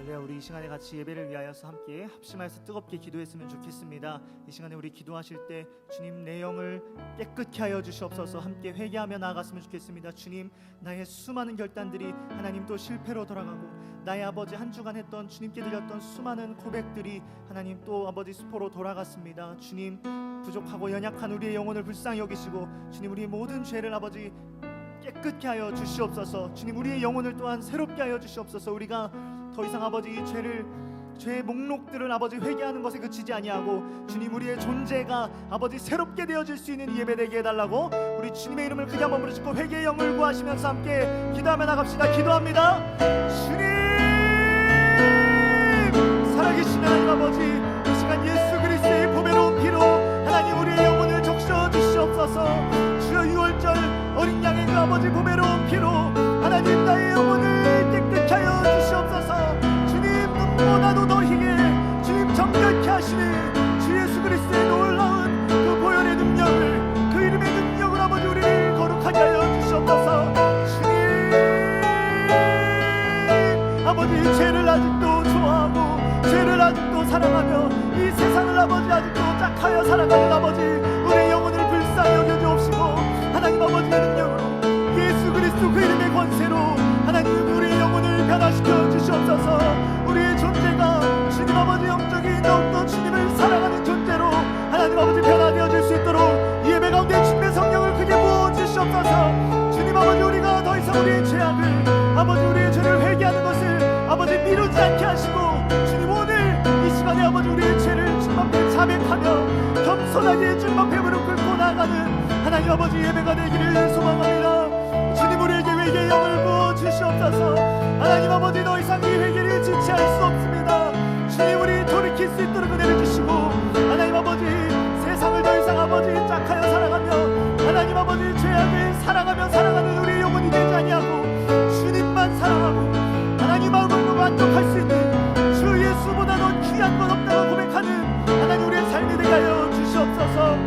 할렐루야. 우리 이 시간에 같이 예배를 위하여서 함께 합심하여서 뜨겁게 기도했으면 좋겠습니다. 이 시간에 우리 기도하실 때 주님 내 영을 깨끗게 하여 주시옵소서. 함께 회개하며 나아갔으면 좋겠습니다. 주님, 나의 수많은 결단들이 하나님 또 실패로 돌아가고, 나의 아버지 한 주간 했던 주님께 드렸던 수많은 고백들이 하나님 또 아버지 수포로 돌아갔습니다. 주님, 부족하고 연약한 우리의 영혼을 불쌍히 여기시고 주님, 우리의 모든 죄를 아버지 깨끗게 하여 주시옵소서. 주님, 우리의 영혼을 또한 새롭게 하여 주시옵소서. 우리가 더 이상 아버지 이 죄의 목록들을 아버지 회개하는 것에 그치지 아니하고 주님, 우리의 존재가 아버지 새롭게 되어질 수 있는 예배 되게 해달라고 우리 주님의 이름을 크게 한번 부르짖고 회개의 영을 구하시면서 함께 기도하며 나갑시다. 기도합니다. 주님, 살아계신 하나님 아버지, 이 시간 예수 그리스도의 보배로운 피로 하나님 우리의 영혼을 적셔 주시옵소서. 주여, 6월절 어린 양의 그 아버지 보배로운 피로 하나님 나의 영혼을 깨끗게 하여 주시옵소서. 주님, 눈보다도 더 희게 주님 정결케 하시는 주 예수 그리스도의 놀라운 그 보혈의 능력을, 그 이름의 능력을 아버지 우리를 거룩하게 하여 주시옵소서. 주님, 아버지 죄를 아직도 좋아하고 죄를 아직도 사랑하며 이 세상을 아버지 아직도 짝하여 살아가는 아버지 우리의 영혼을 불쌍히 여겨주옵시고, 하나님 아버지의 능력으로 예수 그리스도 그 이름의 권세로 하나님 우리의 영혼을 변화시켜 주시옵소서. 우리의 존재가 주님 아버지 영적인 더욱더 주님을 사랑하는 존재로 하나님 아버지 변화되어질 수 있도록 이 예배 가운데 주님의 성령을 크게 부어주시옵소서. 주님 아버지, 우리가 더 이상 우리의 죄악을 아버지 우리의 죄를 회개하는 것을 아버지 미루지 않게 하시고, 주님 오늘 이 시간에 아버지 우리의 죄를 주님 앞에 자백하며 겸손하게 주님 앞에 무릎 꿇고 나아가는 하나님 아버지 예배가 되기를 소망합니다. 주님, 우리에게 회개의 영을 부어주시옵소서. 하나님 아버지, 더 이상 이 회개를 지체할 수 없습니다. 주님, 우리 돌이킬 수 있도록 은혜를 주시고, 하나님 아버지 세상을 더 이상 아버지 짝하여 살아가며 하나님 아버지 죄악을 사랑하며 살아가는 우리의 영혼이 되지 아니하고 주님만 사랑하고 하나님 마음으로 만족할 수 있는 주 예수보다 더 귀한 건 없다고 고백하는 하나님 우리의 삶이 되게 하여 주시옵소서.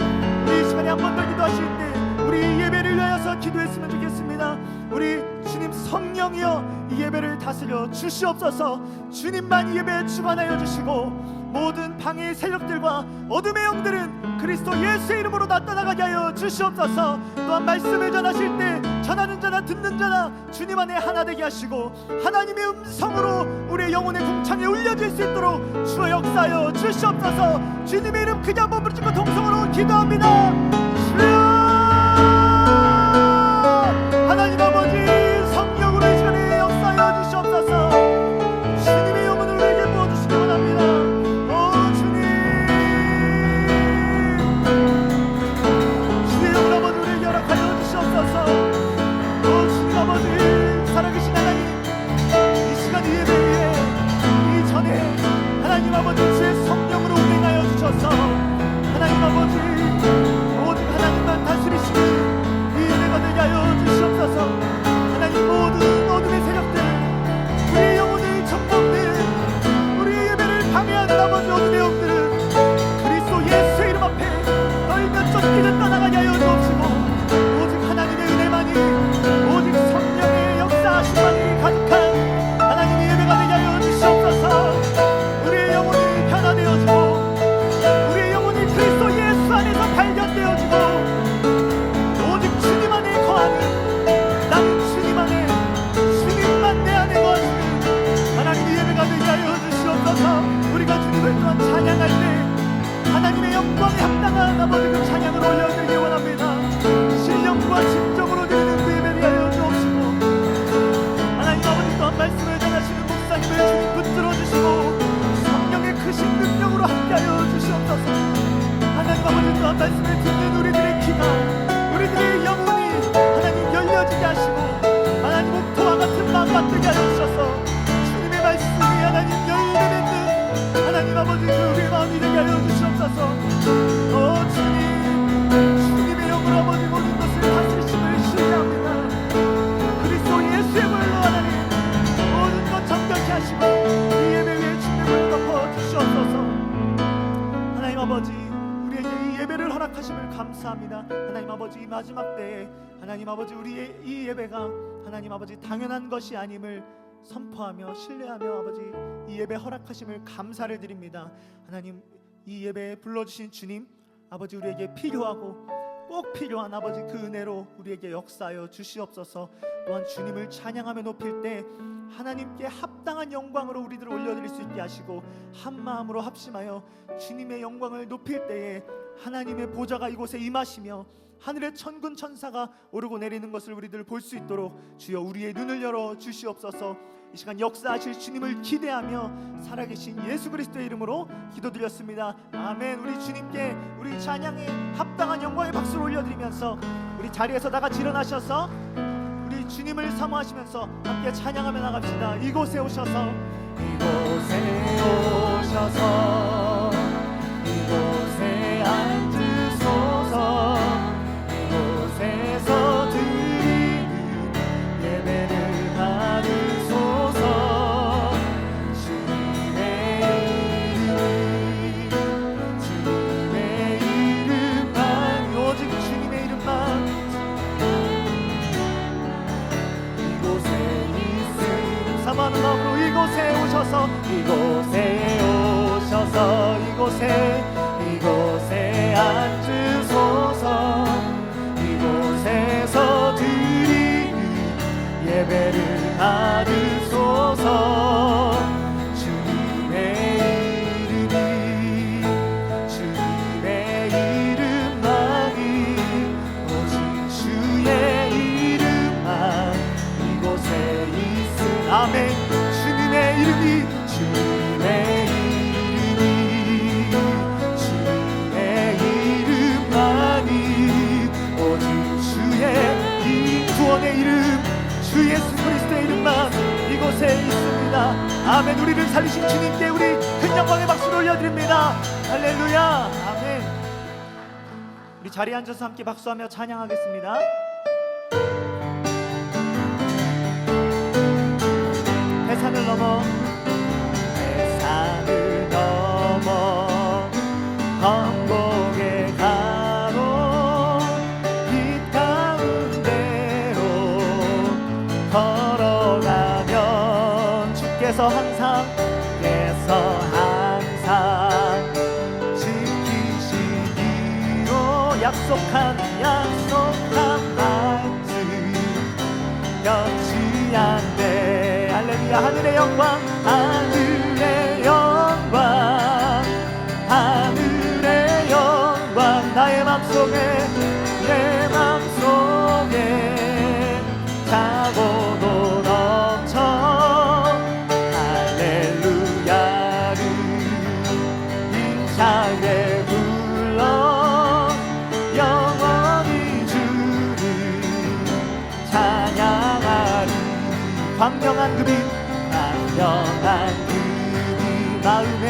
우리 이 시간에 한 번 더 기도하실 때 우리 이 예배를 위하여서 기도했으면 좋겠습니다. 우리 주님 성령이여 이 예배를 다스려 주시옵소서. 주님만 이 예배에 주관하여 주시고, 모든 방해의 세력들과 어둠의 영들은 그리스도 예수의 이름으로 나타나가게 하여 주시옵소서. 또한 말씀을 전하실 때 전하는 자나 듣는 자나 주님 안에 하나 되게 하시고, 하나님의 음성으로 우리의 영혼의 궁창에 울려질 수 있도록 주여 역사하여 주시옵소서. 주님의 이름 크게 한번 부르짖고 동성으로 기도합니다. 주여, 하나님 아버지 성령으로 이 시간에 역사하여 주시옵소서. 주님의 영혼을 우리에게 부어주시기 원합니다. 주님, 주의 영혼 아버지 우리에게 허락하여 주시옵소서. 주님 아버지, 살아계신 하나님, 이 시간 이 예배 위에 이전에 하나님 아버지 주의 성령으로 운행하여 주셔서 하나님 아버지 오직 하나님만 다스리시는 이 예배가 되게 하여 주시옵소서. 하나님, 모든 어둠의 세력들 우리의 영혼을 정복된 우리의 예배를 방해하는 아버지 어둠의 영들은 그리스도 예수의 이름 앞에 떨며 쫓기는 떠나가게 하여 주옵시고, 오직 하나님의 은혜만이, 오직 성령의 역사하심만이 가득한 하나님의 예배가 되게 하여 주시옵소서. 우리의 영혼이 변화되어지고 우리의 영혼이 그리스도 예수 안에서 발견되어지고, 오직 주님 안에 거하는, 나는 주님 안에, 주님만 내 안에 거하시는 하나님의 예배가 되게 하여 주시옵소서. 우리가 주님을 또한 찬양할 때 하나님의 영광에 합당한 아버지 그 찬양을 올려드리기 원합니다. 신령과 진정으로 드리는 그 예배를 하여 주옵시고, 하나님 아버지 또한 말씀을 전하시는 목사님을 주님 붙들어 주시고 성령의 크신 능력으로 함께하여 주시옵소서. 하나님 아버지 또한 말씀을 듣는 우리들의 귀가, 우리들의 영혼이 하나님 열려지게 하시고, 하나님 옥토와 같은 마음 만들게 하여 주셔서 주님의 말씀이 하나님 열매 맺는 하나님 아버지 우리의 마음이 되게 하여 주시옵소서. 주님, 주님의 영으로 아버지 모든 것을 다스리심을 신뢰합니다. 그리스도 예수의 물로 하나님 모든 것 정결케 하시고 이 예배 위에 주님의 물을 덮어 주시옵소서. 하나님 아버지, 우리에게 이 예배를 허락하심을 감사합니다. 하나님 아버지, 이 마지막 때에 하나님 아버지 우리의 이 예배가 하나님 아버지 당연한 것이 아님을 선포하며 신뢰하며 아버지 이 예배 허락하심을 감사를 드립니다. 하나님, 이 예배에 불러주신 주님, 아버지 우리에게 필요하고 꼭 필요한 아버지 그 은혜로 우리에게 역사하여 주시옵소서. 또한 주님을 찬양하며 높일 때 하나님께 합당한 영광으로 우리들을 올려드릴 수 있게 하시고, 한 마음으로 합심하여 주님의 영광을 높일 때에 하나님의 보좌가 이곳에 임하시며 하늘의 천군 천사가 오르고 내리는 것을 우리들 볼 수 있도록 주여 우리의 눈을 열어 주시옵소서. 이 시간 역사하실 주님을 기대하며 살아계신 예수 그리스도의 이름으로 기도드렸습니다. 아멘. 우리 주님께 우리 찬양에 합당한 영광의 박수를 올려드리면서 우리 자리에서 다 같이 일어나셔서 우리 주님을 사모하시면서 함께 찬양하며 나갑시다. 이곳에 오셔서, 이곳에 오셔서, 이곳에 앉으소서, 이곳에서 드리는 예배를 받으소서. 주님의 이름만, 오직 주님의 이름만 이곳에 있음. 사모하는 마음으로 이곳에 오셔서, 이곳에 오셔서, 이곳에 앉으소서, 이곳에서 드리는 예배를 받으소서. 주님의 이름만이, 오직 주의 이름만 이곳에 있음. 아멘. 주님의 이름이, 주님의 이름만이, 오직 주의 이 구원의 이름, 주 예수 그리스도의 이름만 이곳에 있습니다. 아멘. 우리를 살리신 주님께 우리 큰 영광의 박수를 올려드립니다. 할렐루야. 아멘. 우리 자리에 앉아서 함께 박수하며 찬양하겠습니다. 해산을 넘어, 해산을 넘어 천국에 가고 빛 가운데로 걸어가면 주께서 항상 지키시기로 약속한 말씀 변치 않네. 할렐루야. 하늘의 영광, 하늘의 영광, 하늘의 영광, 나의 맘속에, 내 맘속에 차고도 넘쳐 할렐루야를 힘차게 불러 영원히 주를 찬양하리. 광명한 그 빛, 광명한 그 빛, 마음에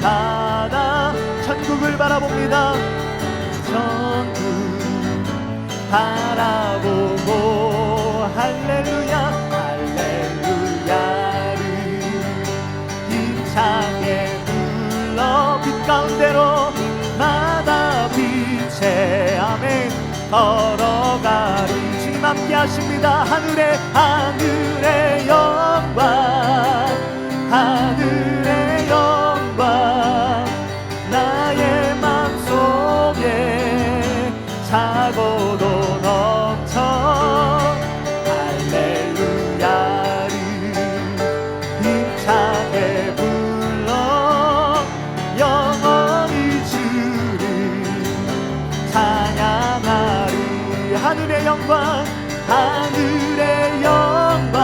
바다 천국을 바라봅니다. 천국 바라보고 할렐루야, 할렐루야를 힘차게 불러 빛 가운데로 마다 빛에 아멘 걸어가리. 주님 함께 하십니다. 하늘의 영광, 하늘의 영광, 나의 맘속에 차고도 넘쳐 할렐루야를 힘차게 불러 영원히 주를 찬양하리. 하늘의 영광, 하늘의 영광,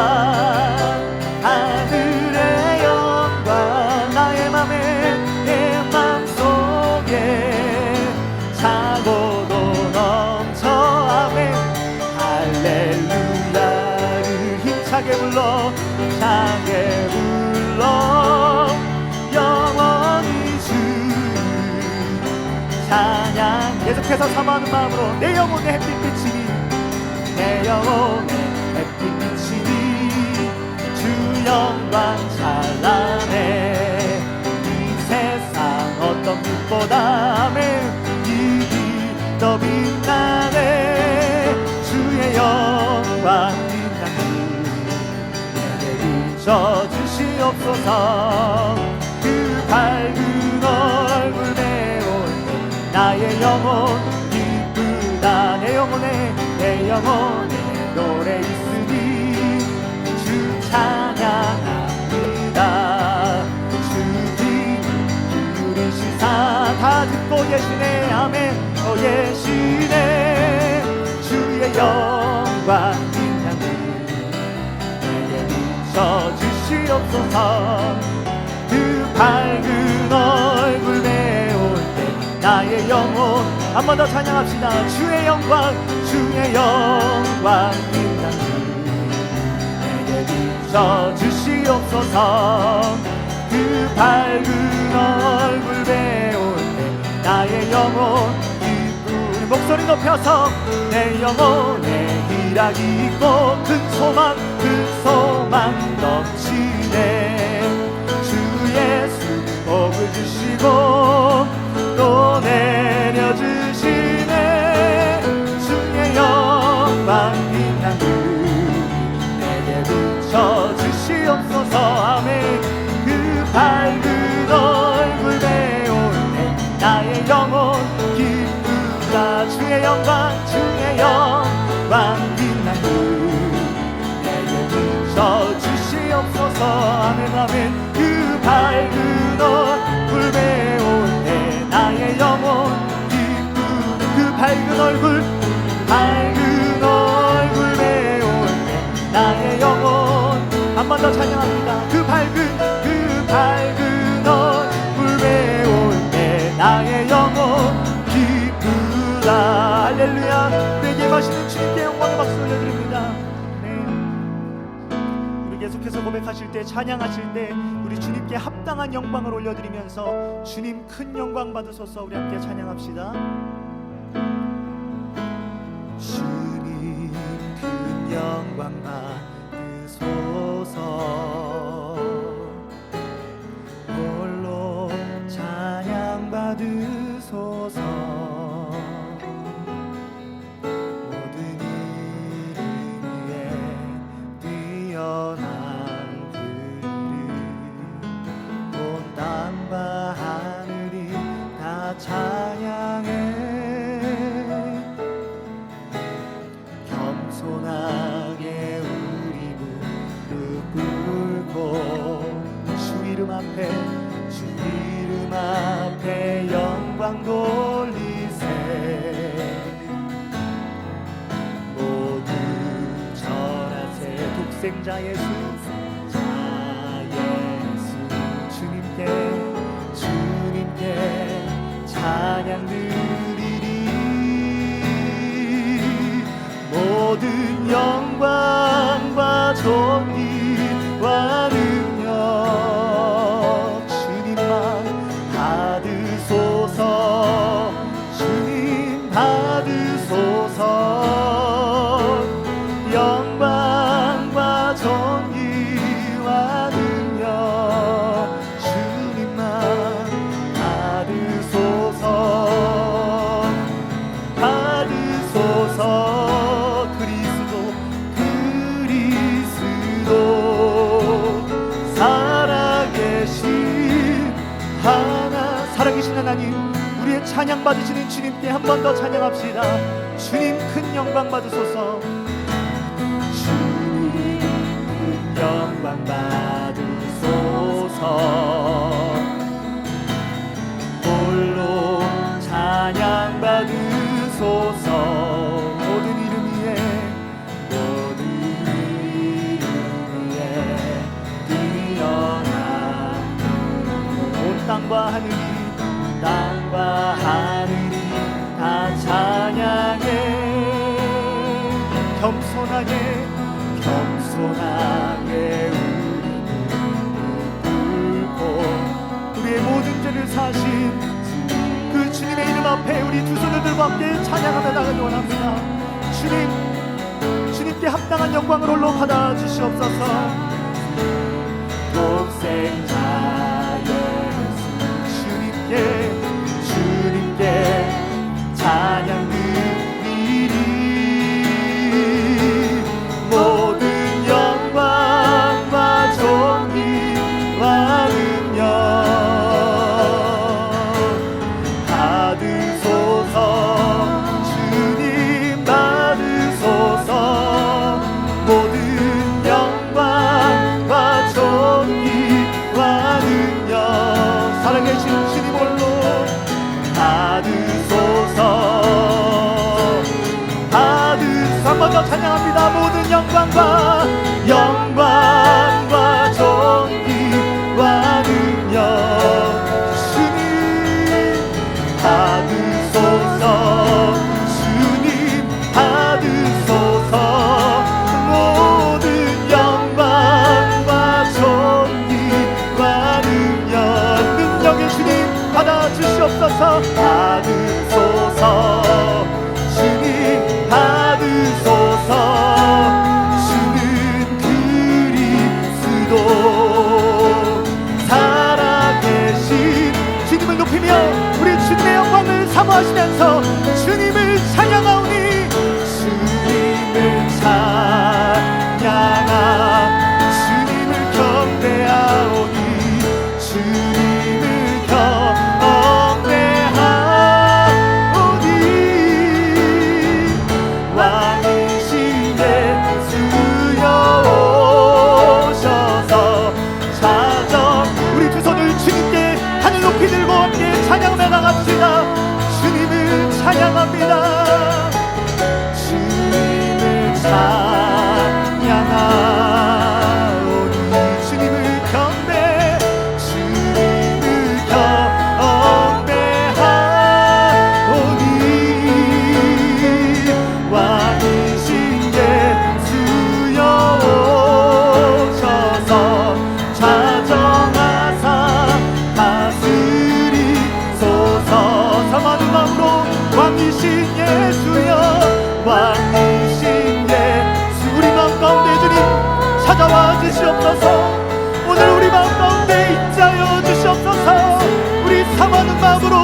하늘의 영광, 나의 맘에, 내 맘속에 차고도 넘쳐 아멘 할렐루야를 힘차게 불러, 힘차게 불러 영원히 주를 찬양. 계속해서 사모하는 마음으로 내 영혼의 햇빛이니, 내 영혼의 햇빛이니 주 영광 찬란해. 이 세상 어떤 빛보다 아멘 이 빛 더 빛나네. 주의 영광 빛나니 비춰주시옵소서. 그 밝은 얼굴 배울 때 나의 영혼 기쁘다. 내 영혼에 노래 있으니 주 찬양합니다. 주 귀 기울이시사 다 듣고 계시네. 아멘. 계시네. 주의 영광 빛나는 내게 비춰주시옵소서. 그 밝은 얼굴 배울 때 나의 영혼 한 번 더 찬양합시다. 주의 영광 빛나는 내게 비춰주시옵소서. 그 밝은 얼굴 배울 때 나의 영혼 목소리 높여서 내 영혼에 희락이 있고 큰 소망 넘치네. 주 예수 복을 주시고 또 내려주시네. 주의 영광 빛나는 내게 비춰주시옵소서. 아멘. 그 밝은 얼굴 배울 때 나의 영혼 주의 영광 빛나는 내게 비춰주시옵소서. 아멘 아멘. 그 밝은 얼굴 배울 때 나의 영혼 그 밝은 얼굴 배울 때 나의 영혼 한 번 더 찬양합니다. 그 밝은 얼굴 배울 때 나의 영혼 할렐루야. 내게 마시는 주님께 영광의 박수 올려드립니다. 네. 우리 계속해서 고백하실 때, 찬양하실 때 우리 주님께 합당한 영광을 올려드리면서 주님 큰 영광 받으소서. 우리 함께 찬양합시다. 주님 큰 영광 받으소서. 홀로 찬양 받으소서. 찬양해. 겸손하게 우리 무릎 꿇고 주 이름 앞에 영광 돌리세. 모두 절하세. 독생자 예수 주님께 찬양 드리리. 모든 영광과 존귀와 능력 주님만 받으소서. 주님 받으소서. 영광과 존귀와 능력 주님만 받으소서. 그리스도 살아계신 하나님, 우리의 찬양 받으시는 주님께 한 번 더 찬양합시다. 주님 큰 영광 받으소서. 주님 큰 영광 받으소서. 홀로 찬양 받으소서. 모든 이름 위에 뛰어난 온 땅과 하늘이 다 찬양해. 겸손하게 우리 꿇고 우리의 모든 죄를 사신 그 주님의 이름 앞에 우리 두 손을 들고 함께 찬양하며 나가기 원합니다. 주님께 합당한 영광을 홀로 받아주시옵소서. 독생자 예수 주님께 찬양 드리리. 모든 영광과 존귀 받으소. 한 번 더 찬양합니다. 모든 영광과 영광과 존귀와 능력 주님 받으소서. 주님 받으소서. 모든 영광과 존귀와 능력의 주님 받아주시옵소서. 받으소서. 주님 받으소서. 주는 그리스도 살아계신 주님을 높이며 우리 주님의 영광을 사모하시면서 주님을 찬양하오니 주님을 찬양하 주님을 경배하오니 주님을 경배하오니 왕이신 예수여 오셔서 찾아. 우리 두 손을 주님께 하늘 높이 들고 함께 찬양하며 나갑시다. 주님을 찬양합니다. 주님을 찬양하오니 주님을 경배 주님을 경배하오니 왕이신 예수여 오셔서 찾아가사 다스리소서. 사모하는 마음으로 왕이신 예수여 왕이신 예수. 우리 마음 가운데 주님 찾아와 주시옵소서. 오늘 우리 마음 가운데 있자여 주시옵소서. 우리 사모하는 마음으로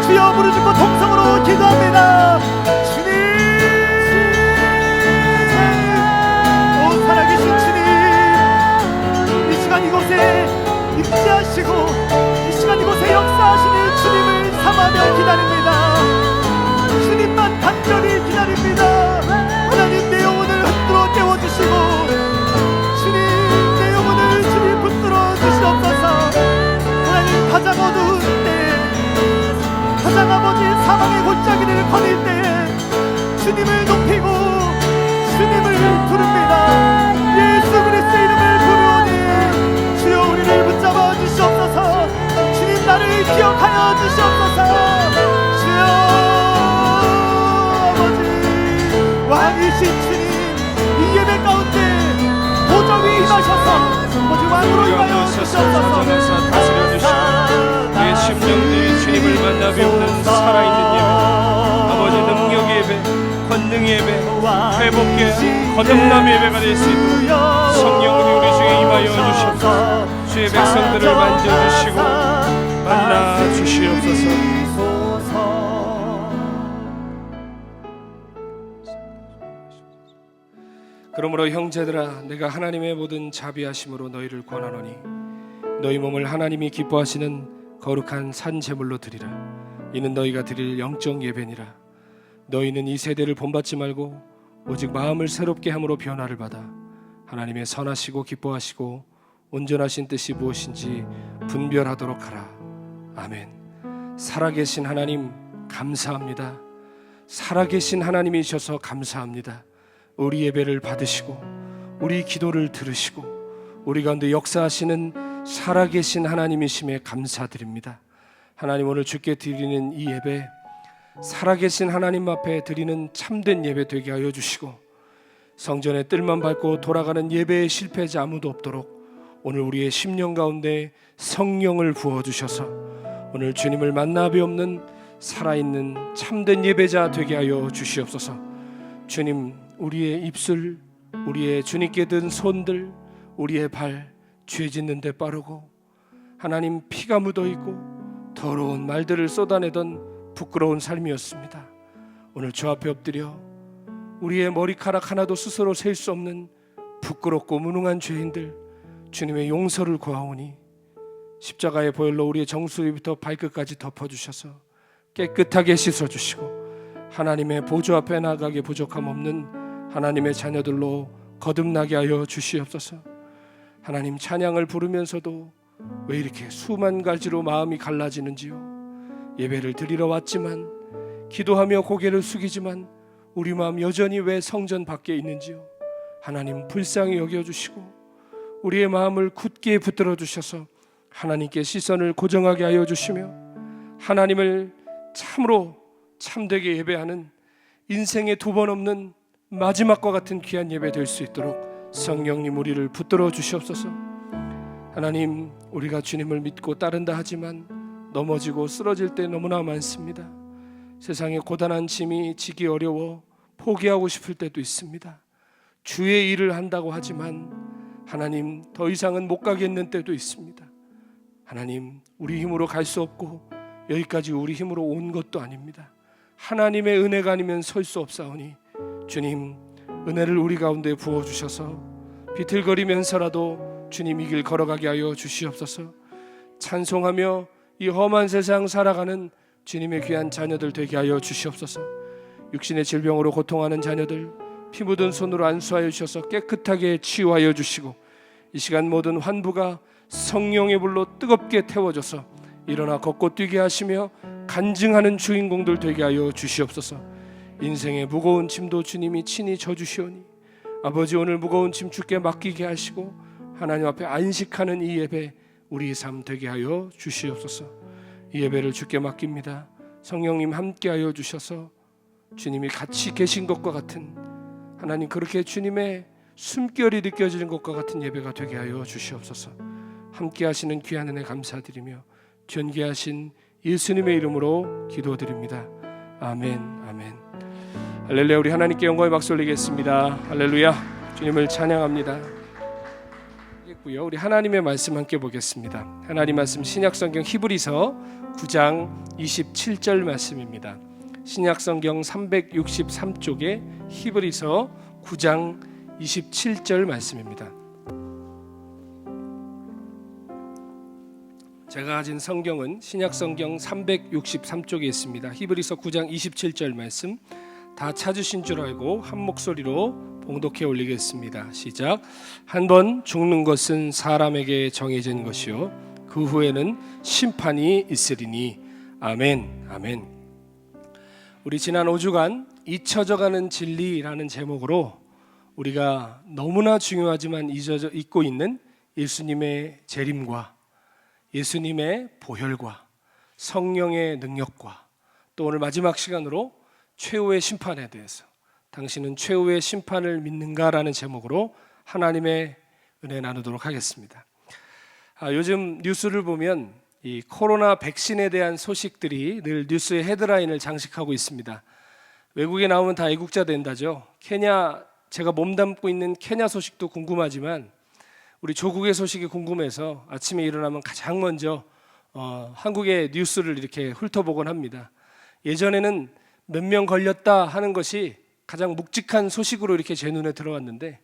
주여 부르짖고 통성으로 기도합니다. 주님 오 살아계신 주님 이 시간 이곳에 임재하시고 이 시간 이곳에 역사하시는 주님을 사모하며 기다립니다. 주님만 간절히 기다립니다. 하나님 내 영혼을 흔들어 깨워주시고 주님 내 영혼을 주님 붙들어 주시옵소서. 하나님 가장 어두운 때에 가장 아버지 사망의 골짜기를 거닐 때에 주님을 높이고 주님을 부릅니다. 예수 그리스도의 이름을 부르오니 주여 우리를 붙잡아 주시옵소서. 주님 나를 기억하여 주시옵소서. 주여 아버지 왕이신 주님 이 예배 가운데 보좌 위에 임하셔서 아버지 왕으로 임하여 주시옵소서. 다스려 주시고 내 심령들이 주님을 만나 배우는 살아있는 예배, 아버지 능력의 예배, 권능의 예배, 회복의 거듭남의 예배가 될 수 있도록 성령님이 우리 중에 임하여 주시옵소서. 주의 백성들을 만져주시고 만나 주시옵소서. 그러므로 형제들아 내가 하나님의 모든 자비하심으로 너희를 권하노니 너희 몸을 하나님이 기뻐하시는 거룩한 산 제물로 드리라. 이는 너희가 드릴 영적 예배니라. 너희는 이 세대를 본받지 말고 오직 마음을 새롭게 함으로 변화를 받아 하나님의 선하시고 기뻐하시고 온전하신 뜻이 무엇인지 분별하도록 하라. 아멘. 살아계신 하나님 감사합니다. 살아계신 하나님이셔서 감사합니다. 우리 예배를 받으시고 우리 기도를 들으시고 우리 가운데 역사하시는 살아계신 하나님이심에 감사드립니다. 하나님 오늘 주께 드리는 이 예배 살아계신 하나님 앞에 드리는 참된 예배 되게 하여 주시고 성전의 뜰만 밟고 돌아가는 예배의 실패자 아무도 없도록 오늘 우리의 심령 가운데 성령을 부어주셔서 오늘 주님을 만나 뵈없는 살아있는 참된 예배자 되게 하여 주시옵소서. 주님 우리의 입술, 우리의 주님께 든 손들, 우리의 발 죄 짓는 데 빠르고 하나님 피가 묻어있고 더러운 말들을 쏟아내던 부끄러운 삶이었습니다. 오늘 주 앞에 엎드려 우리의 머리카락 하나도 스스로 셀 수 없는 부끄럽고 무능한 죄인들 주님의 용서를 구하오니 십자가의 보혈로 우리의 정수리부터 발끝까지 덮어주셔서 깨끗하게 씻어주시고 하나님의 보좌 앞에 나가게 부족함 없는 하나님의 자녀들로 거듭나게 하여 주시옵소서. 하나님 찬양을 부르면서도 왜 이렇게 수만 가지로 마음이 갈라지는지요. 예배를 드리러 왔지만 기도하며 고개를 숙이지만 우리 마음 여전히 왜 성전 밖에 있는지요. 하나님 불쌍히 여겨주시고 우리의 마음을 굳게 붙들어 주셔서 하나님께 시선을 고정하게 하여 주시며 하나님을 참으로 참되게 예배하는 인생에 두 번 없는 마지막과 같은 귀한 예배 될 수 있도록 성령님 우리를 붙들어 주시옵소서. 하나님, 우리가 주님을 믿고 따른다 하지만 넘어지고 쓰러질 때 너무나 많습니다. 세상에 고단한 짐이 지기 어려워 포기하고 싶을 때도 있습니다. 주의 일을 한다고 하지만 하나님 더 이상은 못 가겠는 때도 있습니다. 하나님, 우리 힘으로 갈 수 없고 여기까지 우리 힘으로 온 것도 아닙니다. 하나님의 은혜가 아니면 설 수 없사오니 주님, 은혜를 우리 가운데 부어주셔서 비틀거리면서라도 주님 이 길 걸어가게 하여 주시옵소서. 찬송하며 이 험한 세상 살아가는 주님의 귀한 자녀들 되게 하여 주시옵소서. 육신의 질병으로 고통하는 자녀들 피 묻은 손으로 안수하여 주셔서 깨끗하게 치유하여 주시고 이 시간 모든 환부가 성령의 불로 뜨겁게 태워져서 일어나 걷고 뛰게 하시며 간증하는 주인공들 되게 하여 주시옵소서. 인생의 무거운 짐도 주님이 친히 져주시오니 아버지, 오늘 무거운 짐 주께 맡기게 하시고 하나님 앞에 안식하는 이 예배 우리 삶 되게 하여 주시옵소서. 이 예배를 주께 맡깁니다. 성령님 함께하여 주셔서 주님이 같이 계신 것과 같은, 하나님 그렇게 주님의 숨결이 느껴지는 것과 같은 예배가 되게 하여 주시옵소서. 함께하시는 귀한 은혜 감사드리며 존귀하신 예수님의 이름으로 기도드립니다. 아멘, 아멘. 할렐루야. 우리 하나님께 영광의 박수 올리겠습니다. 할렐루야. 주님을 찬양합니다. 우리 하나님의 말씀 함께 보겠습니다. 하나님 말씀 신약성경 히브리서 9장 27절 말씀입니다. 신약성경 363쪽에 히브리서 9장 27절 말씀입니다. 제가 가진 성경은 신약성경 363쪽에 있습니다. 히브리서 9장 27절 말씀 다 찾으신 줄 알고 한 목소리로 봉독해 올리겠습니다. 시작. 한 번 죽는 것은 사람에게 정해진 것이요 그 후에는 심판이 있으리니. 아멘, 아멘. 우리 지난 5주간 잊혀져가는 진리라는 제목으로 우리가 너무나 중요하지만 잊고 있는 예수님의 재림과 예수님의 보혈과 성령의 능력과 또 오늘 마지막 시간으로 최후의 심판에 대해서, 당신은 최후의 심판을 믿는가라는 제목으로 하나님의 은혜 나누도록 하겠습니다. 요즘 뉴스를 보면 이 코로나 백신에 대한 소식들이 늘 뉴스의 헤드라인을 장식하고 있습니다. 외국에 나오면 다 애국자 된다죠. 케냐, 제가 몸담고 있는 케냐 소식도 궁금하지만 우리 조국의 소식이 궁금해서 아침에 일어나면 가장 먼저 한국의 뉴스를 이렇게 훑어보곤 합니다. 예전에는 몇 명 걸렸다 하는 것이 가장 묵직한 소식으로 이렇게 제 눈에 들어왔는데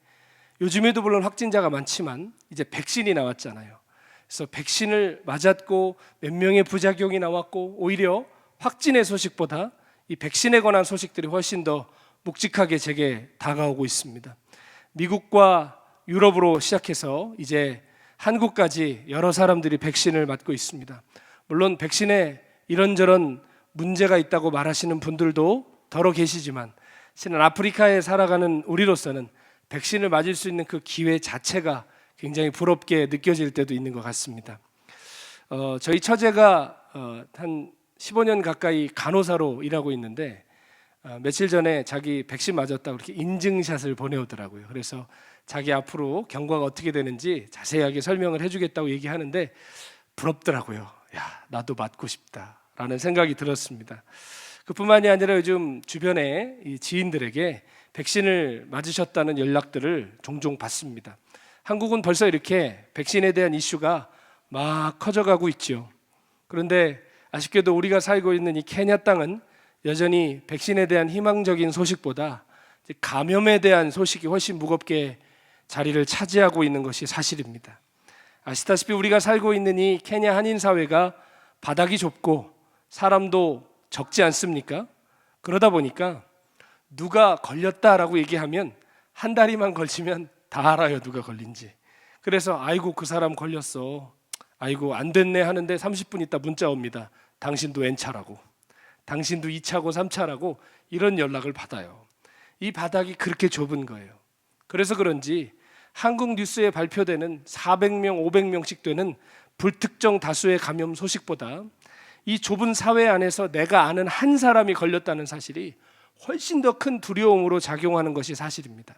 요즘에도 물론 확진자가 많지만 이제 백신이 나왔잖아요. 그래서 백신을 맞았고 몇 명의 부작용이 나왔고 오히려 확진의 소식보다 이 백신에 관한 소식들이 훨씬 더 묵직하게 제게 다가오고 있습니다. 미국과 유럽으로 시작해서 이제 한국까지 여러 사람들이 백신을 맞고 있습니다. 물론 백신에 이런저런 문제가 있다고 말하시는 분들도 더러 계시지만 실은 아프리카에 살아가는 우리로서는 백신을 맞을 수 있는 그 기회 자체가 굉장히 부럽게 느껴질 때도 있는 것 같습니다. 저희 처제가 한 15년 가까이 간호사로 일하고 있는데 며칠 전에 자기 백신 맞았다고 이렇게 인증샷을 보내오더라고요. 그래서 자기 앞으로 경과가 어떻게 되는지 자세하게 설명을 해주겠다고 얘기하는데 부럽더라고요. 야, 나도 맞고 싶다라는 생각이 들었습니다. 그뿐만이 아니라 요즘 주변에 이 지인들에게 백신을 맞으셨다는 연락들을 종종 받습니다. 한국은 벌써 이렇게 백신에 대한 이슈가 막 커져가고 있죠. 그런데 아쉽게도 우리가 살고 있는 이 케냐 땅은 여전히 백신에 대한 희망적인 소식보다 감염에 대한 소식이 훨씬 무겁게 자리를 차지하고 있는 것이 사실입니다. 아시다시피 우리가 살고 있는 이 케냐 한인 사회가 바닥이 좁고 사람도 적지 않습니까? 그러다 보니까 누가 걸렸다라고 얘기하면 한 다리만 걸치면 다 알아요, 누가 걸린지. 그래서 아이고 그 사람 걸렸어, 아이고 안 됐네 하는데 30분 있다 문자 옵니다. 당신도 N차라고, 당신도 2차고 3차라고 이런 연락을 받아요. 이 바닥이 그렇게 좁은 거예요. 그래서 그런지 한국 뉴스에 발표되는 400명, 500명씩 되는 불특정 다수의 감염 소식보다 이 좁은 사회 안에서 내가 아는 한 사람이 걸렸다는 사실이 훨씬 더 큰 두려움으로 작용하는 것이 사실입니다.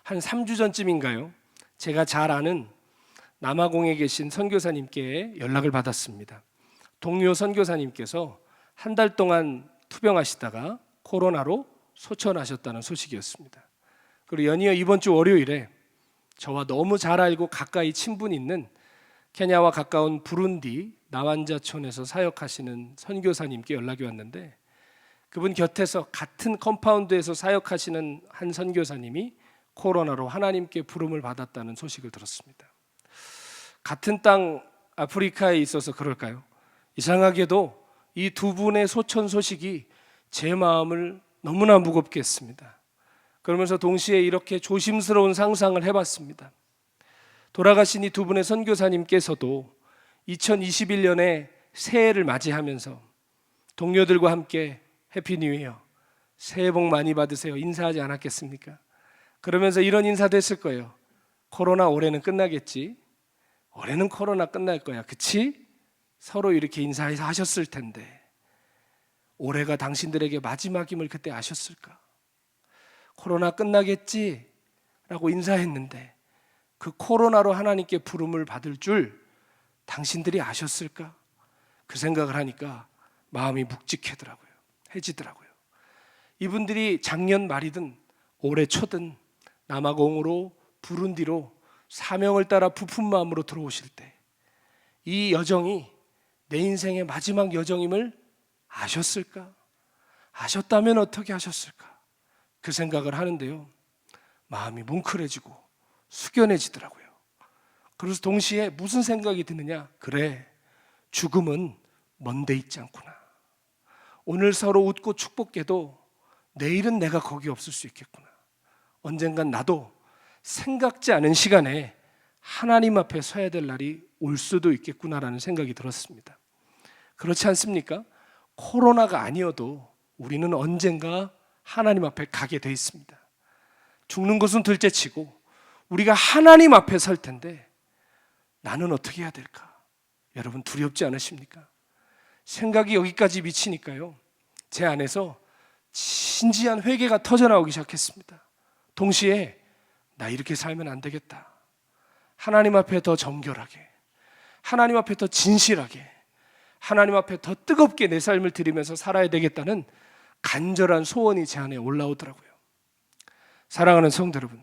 한 3주 전쯤인가요? 제가 잘 아는 남아공에 계신 선교사님께 연락을 받았습니다. 동료 선교사님께서 한 달 동안 투병하시다가 코로나로 소천하셨다는 소식이었습니다. 그리고 연이어 이번 주 월요일에 저와 너무 잘 알고 가까이 친분 있는 케냐와 가까운 부룬디 나완자촌에서 사역하시는 선교사님께 연락이 왔는데, 그분 곁에서 같은 컴파운드에서 사역하시는 한 선교사님이 코로나로 하나님께 부름을 받았다는 소식을 들었습니다. 같은 땅 아프리카에 있어서 그럴까요? 이상하게도 이 두 분의 소천 소식이 제 마음을 너무나 무겁게 했습니다. 그러면서 동시에 이렇게 조심스러운 상상을 해봤습니다. 돌아가신 이 두 분의 선교사님께서도 2021년에 새해를 맞이하면서 동료들과 함께 해피 뉴 이어, 새해 복 많이 받으세요 인사하지 않았겠습니까? 그러면서 이런 인사도 했을 거예요. 코로나 올해는 끝나겠지, 올해는 코로나 끝날 거야, 그치? 서로 이렇게 인사해서 하셨을 텐데 올해가 당신들에게 마지막임을 그때 아셨을까? 코로나 끝나겠지? 라고 인사했는데 그 코로나로 하나님께 부름을 받을 줄 당신들이 아셨을까? 그 생각을 하니까 마음이 묵직해더라고요. 해지더라고요. 이분들이 작년 말이든 올해 초든 남아공으로 부룬디로 사명을 따라 부푼 마음으로 들어오실 때 이 여정이 내 인생의 마지막 여정임을 아셨을까? 아셨다면 어떻게 하셨을까? 그 생각을 하는데요, 마음이 뭉클해지고 숙연해지더라고요. 그래서 동시에 무슨 생각이 드느냐? 그래, 죽음은 먼데 있지 않구나. 오늘 서로 웃고 축복해도 내일은 내가 거기 없을 수 있겠구나. 언젠간 나도 생각지 않은 시간에 하나님 앞에 서야 될 날이 올 수도 있겠구나라는 생각이 들었습니다. 그렇지 않습니까? 코로나가 아니어도 우리는 언젠가 하나님 앞에 가게 돼 있습니다. 죽는 것은 둘째치고 우리가 하나님 앞에 설 텐데 나는 어떻게 해야 될까? 여러분 두렵지 않으십니까? 생각이 여기까지 미치니까요, 제 안에서 진지한 회개가 터져나오기 시작했습니다. 동시에 나 이렇게 살면 안 되겠다. 하나님 앞에 더 정결하게, 하나님 앞에 더 진실하게, 하나님 앞에 더 뜨겁게 내 삶을 드리면서 살아야 되겠다는 간절한 소원이 제 안에 올라오더라고요. 사랑하는 성도 여러분,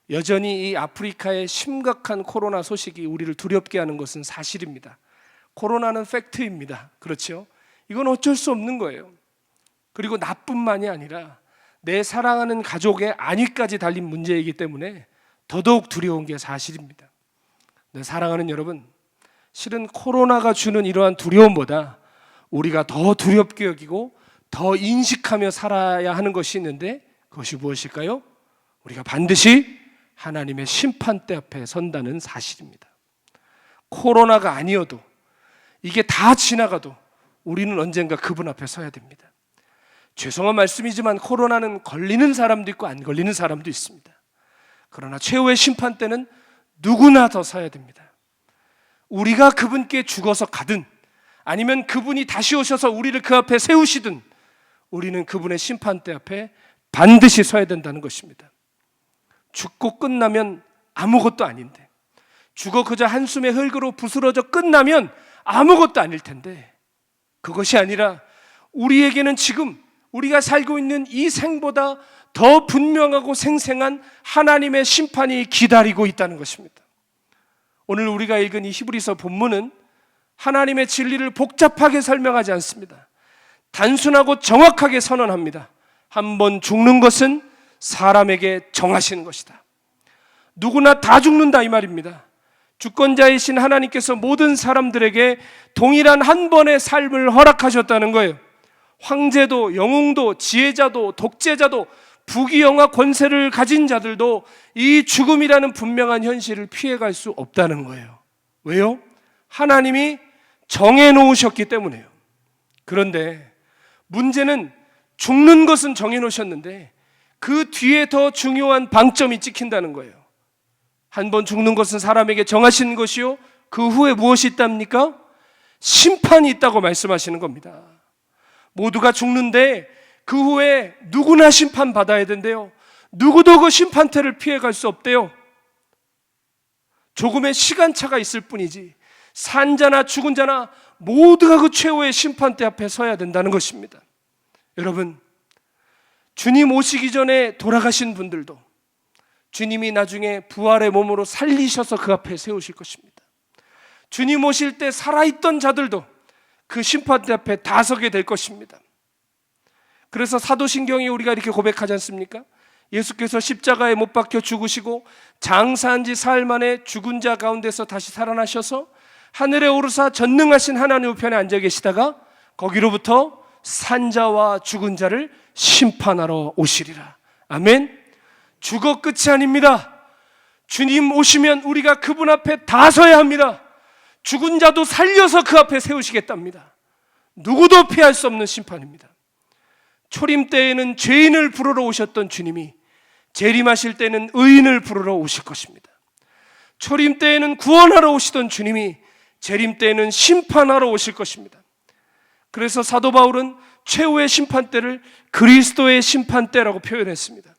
여전히 이 아프리카의 심각한 코로나 소식이 우리를 두렵게 하는 것은 사실입니다. 코로나는 팩트입니다. 그렇죠? 이건 어쩔 수 없는 거예요. 그리고 나뿐만이 아니라 내 사랑하는 가족의 안위까지 달린 문제이기 때문에 더더욱 두려운 게 사실입니다. 네, 사랑하는 여러분, 실은 코로나가 주는 이러한 두려움보다 우리가 더 두렵게 여기고 더 인식하며 살아야 하는 것이 있는데, 그것이 무엇일까요? 우리가 반드시 하나님의 심판대 앞에 선다는 사실입니다. 코로나가 아니어도, 이게 다 지나가도 우리는 언젠가 그분 앞에 서야 됩니다. 죄송한 말씀이지만 코로나는 걸리는 사람도 있고 안 걸리는 사람도 있습니다. 그러나 최후의 심판 때는 누구나 더 서야 됩니다. 우리가 그분께 죽어서 가든 아니면 그분이 다시 오셔서 우리를 그 앞에 세우시든 우리는 그분의 심판대 앞에 반드시 서야 된다는 것입니다. 죽고 끝나면 아무것도 아닌데, 죽어 그저 한숨의 흙으로 부스러져 끝나면 아무것도 아닐 텐데, 그것이 아니라 우리에게는 지금 우리가 살고 있는 이 생보다 더 분명하고 생생한 하나님의 심판이 기다리고 있다는 것입니다. 오늘 우리가 읽은 이 히브리서 본문은 하나님의 진리를 복잡하게 설명하지 않습니다. 단순하고 정확하게 선언합니다. 한 번 죽는 것은 사람에게 정하시는 것이다. 누구나 다 죽는다 이 말입니다. 주권자이신 하나님께서 모든 사람들에게 동일한 한 번의 삶을 허락하셨다는 거예요. 황제도, 영웅도, 지혜자도, 독재자도, 부귀영화 권세를 가진 자들도 이 죽음이라는 분명한 현실을 피해갈 수 없다는 거예요. 왜요? 하나님이 정해놓으셨기 때문에요. 그런데 문제는 죽는 것은 정해놓으셨는데 그 뒤에 더 중요한 방점이 찍힌다는 거예요. 한 번 죽는 것은 사람에게 정하신 것이요, 그 후에 무엇이 있답니까? 심판이 있다고 말씀하시는 겁니다. 모두가 죽는데 그 후에 누구나 심판받아야 된대요. 누구도 그 심판대를 피해갈 수 없대요. 조금의 시간차가 있을 뿐이지 산 자나 죽은 자나 모두가 그 최후의 심판대 앞에 서야 된다는 것입니다. 여러분, 주님 오시기 전에 돌아가신 분들도 주님이 나중에 부활의 몸으로 살리셔서 그 앞에 세우실 것입니다. 주님 오실 때 살아있던 자들도 그 심판대 앞에 다 서게 될 것입니다. 그래서 사도신경이 우리가 이렇게 고백하지 않습니까? 예수께서 십자가에 못 박혀 죽으시고 장사한 지 사흘 만에 죽은 자 가운데서 다시 살아나셔서 하늘에 오르사 전능하신 하나님 우편에 앉아 계시다가 거기로부터 산자와 죽은 자를 심판하러 오시리라. 아멘. 죽어 끝이 아닙니다. 주님 오시면 우리가 그분 앞에 다 서야 합니다. 죽은 자도 살려서 그 앞에 세우시겠답니다. 누구도 피할 수 없는 심판입니다. 초림 때에는 죄인을 부르러 오셨던 주님이 재림하실 때는 의인을 부르러 오실 것입니다. 초림 때에는 구원하러 오시던 주님이 재림 때에는 심판하러 오실 것입니다. 그래서 사도 바울은 최후의 심판대를 그리스도의 심판대라고 표현했습니다.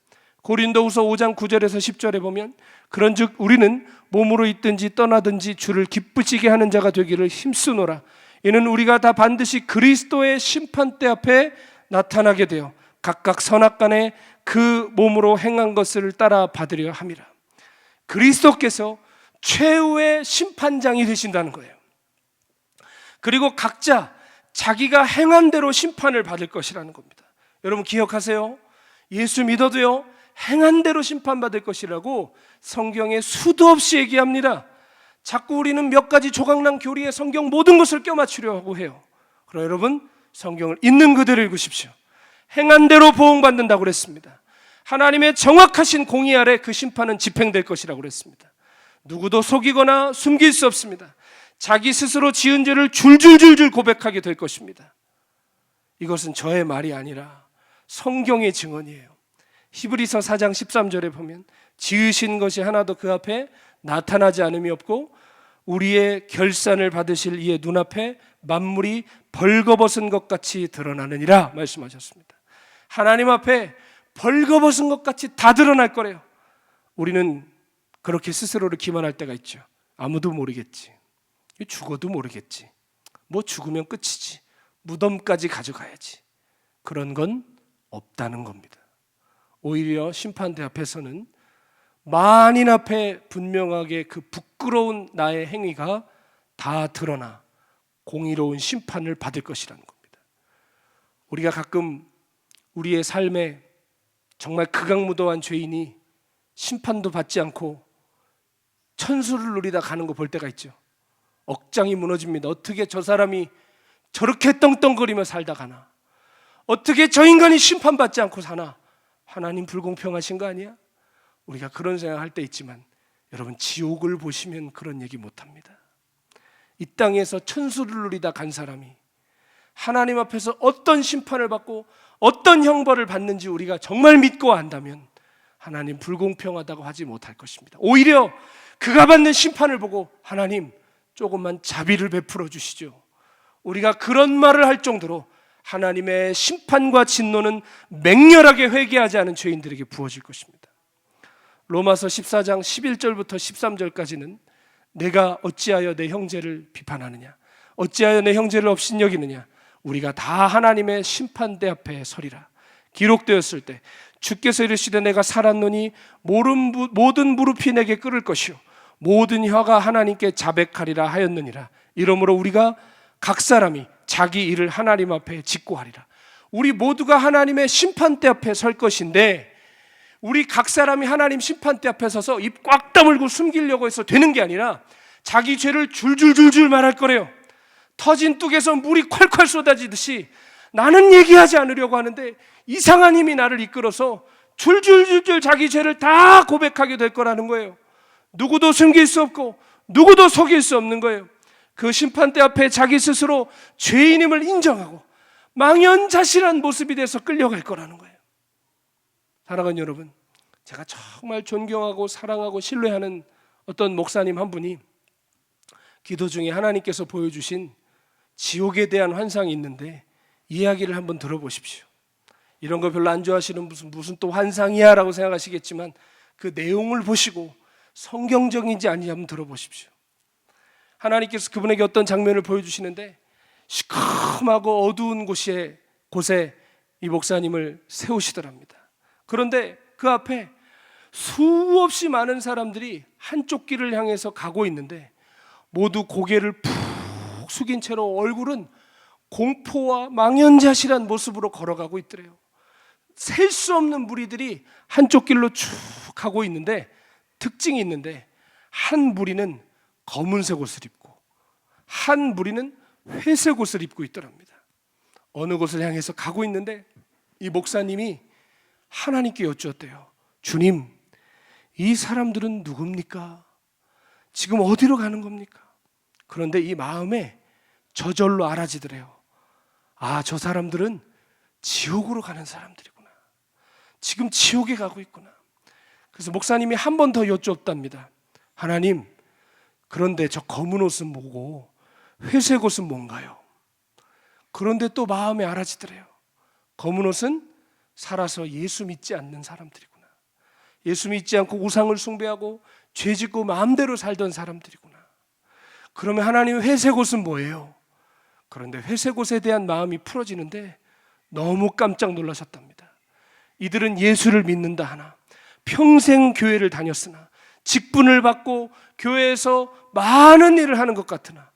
고린도후서 5장 9절에서 10절에 보면 그런즉 우리는 몸으로 있든지 떠나든지 주를 기쁘시게 하는 자가 되기를 힘쓰노라. 이는 우리가 다 반드시 그리스도의 심판대 앞에 나타나게 되어 각각 선악간에 그 몸으로 행한 것을 따라 받으려 함이라. 그리스도께서 최후의 심판장이 되신다는 거예요. 그리고 각자 자기가 행한 대로 심판을 받을 것이라는 겁니다. 여러분 기억하세요. 예수 믿어도요, 행한 대로 심판받을 것이라고 성경에 수도 없이 얘기합니다. 자꾸 우리는 몇 가지 조각난 교리에 성경 모든 것을 껴맞추려고 해요. 그러나 여러분, 성경을 있는 그대로 읽으십시오. 행한 대로 보응받는다고 그랬습니다. 하나님의 정확하신 공의 아래 그 심판은 집행될 것이라고 그랬습니다. 누구도 속이거나 숨길 수 없습니다. 자기 스스로 지은 죄를 줄줄줄줄 고백하게 될 것입니다. 이것은 저의 말이 아니라 성경의 증언이에요. 히브리서 4장 13절에 보면 지으신 것이 하나도 그 앞에 나타나지 않음이 없고 우리의 결산을 받으실 이의 눈앞에 만물이 벌거벗은 것 같이 드러나느니라 말씀하셨습니다. 하나님 앞에 벌거벗은 것 같이 다 드러날 거래요. 우리는 그렇게 스스로를 기만할 때가 있죠. 아무도 모르겠지. 죽어도 모르겠지. 뭐 죽으면 끝이지. 무덤까지 가져가야지. 그런 건 없다는 겁니다. 오히려 심판대 앞에서는 만인 앞에 분명하게 그 부끄러운 나의 행위가 다 드러나 공의로운 심판을 받을 것이라는 겁니다. 우리가 가끔 우리의 삶에 정말 극악무도한 죄인이 심판도 받지 않고 천수를 누리다 가는 거 볼 때가 있죠. 억장이 무너집니다. 어떻게 저 사람이 저렇게 떵떵거리며 살다 가나? 어떻게 저 인간이 심판받지 않고 사나? 하나님 불공평하신 거 아니야? 우리가 그런 생각할 때 있지만 여러분, 지옥을 보시면 그런 얘기 못합니다. 이 땅에서 천수를 누리다 간 사람이 하나님 앞에서 어떤 심판을 받고 어떤 형벌을 받는지 우리가 정말 믿고 안다면 하나님 불공평하다고 하지 못할 것입니다. 오히려 그가 받는 심판을 보고 하나님 조금만 자비를 베풀어 주시죠. 우리가 그런 말을 할 정도로 하나님의 심판과 진노는 맹렬하게 회개하지 않은 죄인들에게 부어질 것입니다. 로마서 14장 11절부터 13절까지는 내가 어찌하여 내 형제를 비판하느냐, 어찌하여 내 형제를 업신여기느냐, 우리가 다 하나님의 심판대 앞에 서리라. 기록되었을 때 주께서 이르시되 내가 살았노니 모든 무릎이 내게 꿇을 것이요 모든 혀가 하나님께 자백하리라 하였느니라. 이러므로 우리가 각 사람이 자기 일을 하나님 앞에 짓고 하리라. 우리 모두가 하나님의 심판대 앞에 설 것인데 우리 각 사람이 하나님 심판대 앞에 서서 입 꽉 다물고 숨기려고 해서 되는 게 아니라 자기 죄를 줄줄줄줄 말할 거래요. 터진 뚝에서 물이 콸콸 쏟아지듯이 나는 얘기하지 않으려고 하는데 이상한 힘이 나를 이끌어서 줄줄줄줄 자기 죄를 다 고백하게 될 거라는 거예요. 누구도 숨길 수 없고 누구도 속일 수 없는 거예요. 그 심판대 앞에 자기 스스로 죄인임을 인정하고 망연자실한 모습이 돼서 끌려갈 거라는 거예요. 사랑하는 여러분, 제가 정말 존경하고 사랑하고 신뢰하는 어떤 목사님 한 분이 기도 중에 하나님께서 보여주신 지옥에 대한 환상이 있는데 이야기를 한번 들어보십시오. 이런 거 별로 안 좋아하시는 무슨 또 환상이야 라고 생각하시겠지만 그 내용을 보시고 성경적인지 아닌지 한번 들어보십시오. 하나님께서 그분에게 어떤 장면을 보여주시는데 시커멓고 어두운 곳에 이 목사님을 세우시더랍니다. 그런데 그 앞에 수없이 많은 사람들이 한쪽 길을 향해서 가고 있는데 모두 고개를 푹 숙인 채로 얼굴은 공포와 망연자실한 모습으로 걸어가고 있더래요. 셀 수 없는 무리들이 한쪽 길로 쭉 가고 있는데 특징이 있는데 한 무리는 검은색 옷을 입고 한 무리는 회색 옷을 입고 있더랍니다. 어느 곳을 향해서 가고 있는데 이 목사님이 하나님께 여쭈었대요. 주님, 이 사람들은 누굽니까? 지금 어디로 가는 겁니까? 그런데 이 마음에 저절로 알아지더래요. 아, 저 사람들은 지옥으로 가는 사람들이구나. 지금 지옥에 가고 있구나. 그래서 목사님이 한 번 더 여쭈었답니다. 하나님, 그런데 저 검은 옷은 뭐고 회색 옷은 뭔가요? 그런데 또 마음에 알아지더래요. 검은 옷은 살아서 예수 믿지 않는 사람들이구나. 예수 믿지 않고 우상을 숭배하고 죄 짓고 마음대로 살던 사람들이구나. 그러면 하나님 회색 옷은 뭐예요? 그런데 회색 옷에 대한 마음이 풀어지는데 너무 깜짝 놀라셨답니다. 이들은 예수를 믿는다 하나 평생 교회를 다녔으나 직분을 받고 교회에서 많은 일을 하는 것 같으나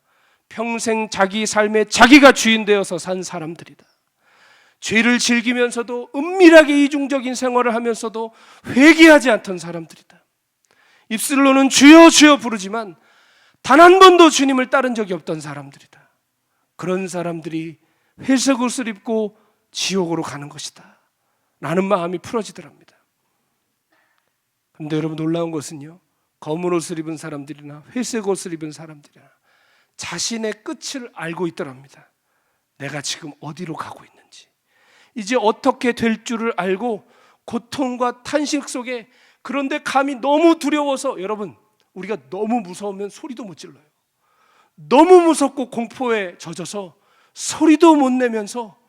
평생 자기 삶에 자기가 주인 되어서 산 사람들이다. 죄를 즐기면서도 은밀하게 이중적인 생활을 하면서도 회개하지 않던 사람들이다. 입술로는 주여 주여 부르지만 단 한 번도 주님을 따른 적이 없던 사람들이다. 그런 사람들이 회색 옷을 입고 지옥으로 가는 것이다 라는 마음이 풀어지더랍니다. 그런데 여러분, 놀라운 것은요, 검은 옷을 입은 사람들이나 회색 옷을 입은 사람들이나 자신의 끝을 알고 있더랍니다. 내가 지금 어디로 가고 있는지, 이제 어떻게 될 줄을 알고 고통과 탄식 속에, 그런데 감히 너무 두려워서, 여러분, 우리가 너무 무서우면 소리도 못 질러요. 너무 무섭고 공포에 젖어서 소리도 못 내면서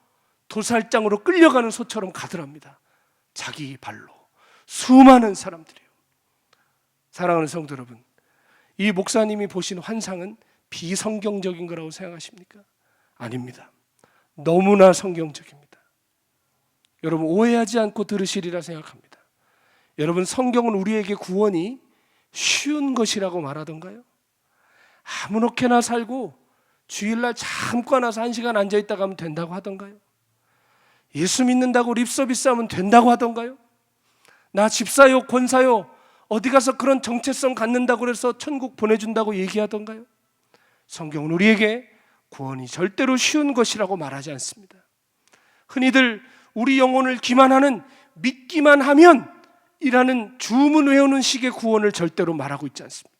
도살장으로 끌려가는 소처럼 가더랍니다. 자기 발로. 수많은 사람들이요. 사랑하는 성도 여러분, 이 목사님이 보신 환상은 비성경적인 거라고 생각하십니까? 아닙니다. 너무나 성경적입니다. 여러분, 오해하지 않고 들으시리라 생각합니다. 여러분, 성경은 우리에게 구원이 쉬운 것이라고 말하던가요? 아무렇게나 살고 주일날 잠깐 와서 1시간 앉아있다가 하면 된다고 하던가요? 예수 믿는다고 립서비스 하면 된다고 하던가요? 나 집사요 권사요 어디 가서 그런 정체성 갖는다고 해서 천국 보내준다고 얘기하던가요? 성경은 우리에게 구원이 절대로 쉬운 것이라고 말하지 않습니다. 흔히들 우리 영혼을 기만하는 믿기만 하면 이라는 주문 외우는 식의 구원을 절대로 말하고 있지 않습니다.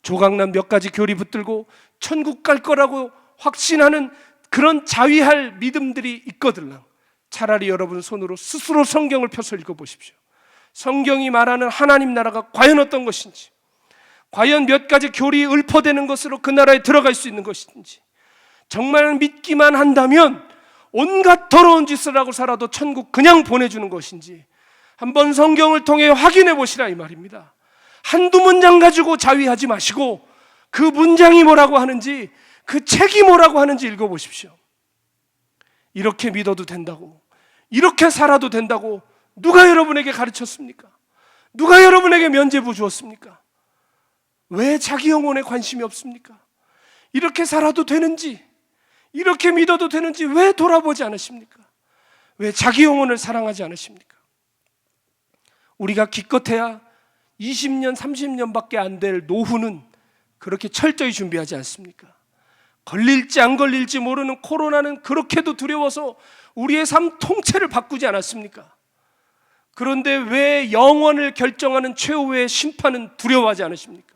조각난 몇 가지 교리 붙들고 천국 갈 거라고 확신하는 그런 자위할 믿음들이 있거들랑 차라리 여러분 손으로 스스로 성경을 펴서 읽어보십시오. 성경이 말하는 하나님 나라가 과연 어떤 것인지, 과연 몇 가지 교리에 읊어대는 것으로 그 나라에 들어갈 수 있는 것인지, 정말 믿기만 한다면 온갖 더러운 짓을 하고 살아도 천국 그냥 보내주는 것인지 한번 성경을 통해 확인해 보시라 이 말입니다. 한두 문장 가지고 자위하지 마시고 그 문장이 뭐라고 하는지, 그 책이 뭐라고 하는지 읽어보십시오. 이렇게 믿어도 된다고, 이렇게 살아도 된다고 누가 여러분에게 가르쳤습니까? 누가 여러분에게 면죄부 주었습니까? 왜 자기 영혼에 관심이 없습니까? 이렇게 살아도 되는지, 이렇게 믿어도 되는지 왜 돌아보지 않으십니까? 왜 자기 영혼을 사랑하지 않으십니까? 우리가 기껏해야 20년, 30년밖에 안 될 노후는 그렇게 철저히 준비하지 않습니까? 걸릴지 안 걸릴지 모르는 코로나는 그렇게도 두려워서 우리의 삶 통째를 바꾸지 않았습니까? 그런데 왜 영원을 결정하는 최후의 심판은 두려워하지 않으십니까?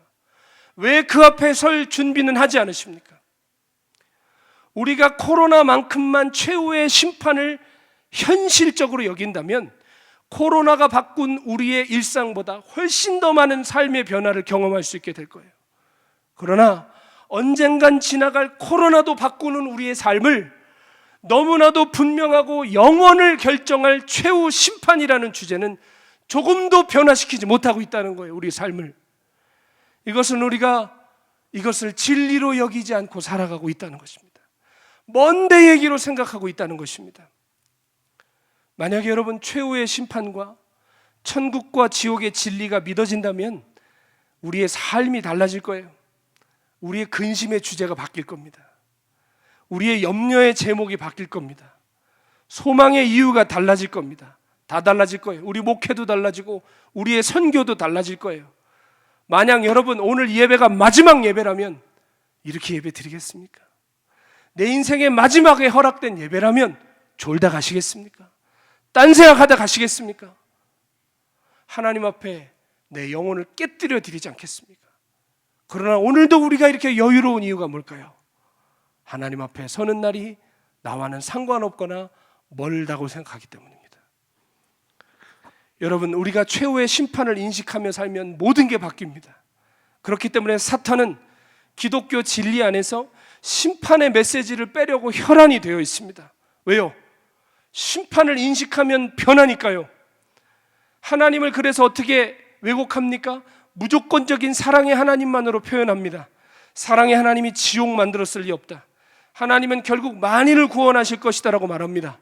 왜 그 앞에 설 준비는 하지 않으십니까? 우리가 코로나만큼만 최후의 심판을 현실적으로 여긴다면 코로나가 바꾼 우리의 일상보다 훨씬 더 많은 삶의 변화를 경험할 수 있게 될 거예요. 그러나 언젠간 지나갈 코로나도 바꾸는 우리의 삶을 너무나도 분명하고 영원을 결정할 최후 심판이라는 주제는 조금도 변화시키지 못하고 있다는 거예요. 우리 삶을. 이것은 우리가 이것을 진리로 여기지 않고 살아가고 있다는 것입니다. 먼 데 얘기로 생각하고 있다는 것입니다. 만약에 여러분 최후의 심판과 천국과 지옥의 진리가 믿어진다면 우리의 삶이 달라질 거예요. 우리의 근심의 주제가 바뀔 겁니다. 우리의 염려의 제목이 바뀔 겁니다. 소망의 이유가 달라질 겁니다. 다 달라질 거예요. 우리 목회도 달라지고 우리의 선교도 달라질 거예요. 만약 여러분 오늘 예배가 마지막 예배라면 이렇게 예배 드리겠습니까? 내 인생의 마지막에 허락된 예배라면 졸다 가시겠습니까? 딴 생각하다 가시겠습니까? 하나님 앞에 내 영혼을 깨뜨려 드리지 않겠습니까? 그러나 오늘도 우리가 이렇게 여유로운 이유가 뭘까요? 하나님 앞에 서는 날이 나와는 상관없거나 멀다고 생각하기 때문입니다. 여러분, 우리가 최후의 심판을 인식하며 살면 모든 게 바뀝니다. 그렇기 때문에 사탄은 기독교 진리 안에서 심판의 메시지를 빼려고 혈안이 되어 있습니다. 왜요? 심판을 인식하면 변하니까요. 하나님을 그래서 어떻게 왜곡합니까? 무조건적인 사랑의 하나님만으로 표현합니다. 사랑의 하나님이 지옥 만들었을 리 없다. 하나님은 결국 만인을 구원하실 것이다 라고 말합니다.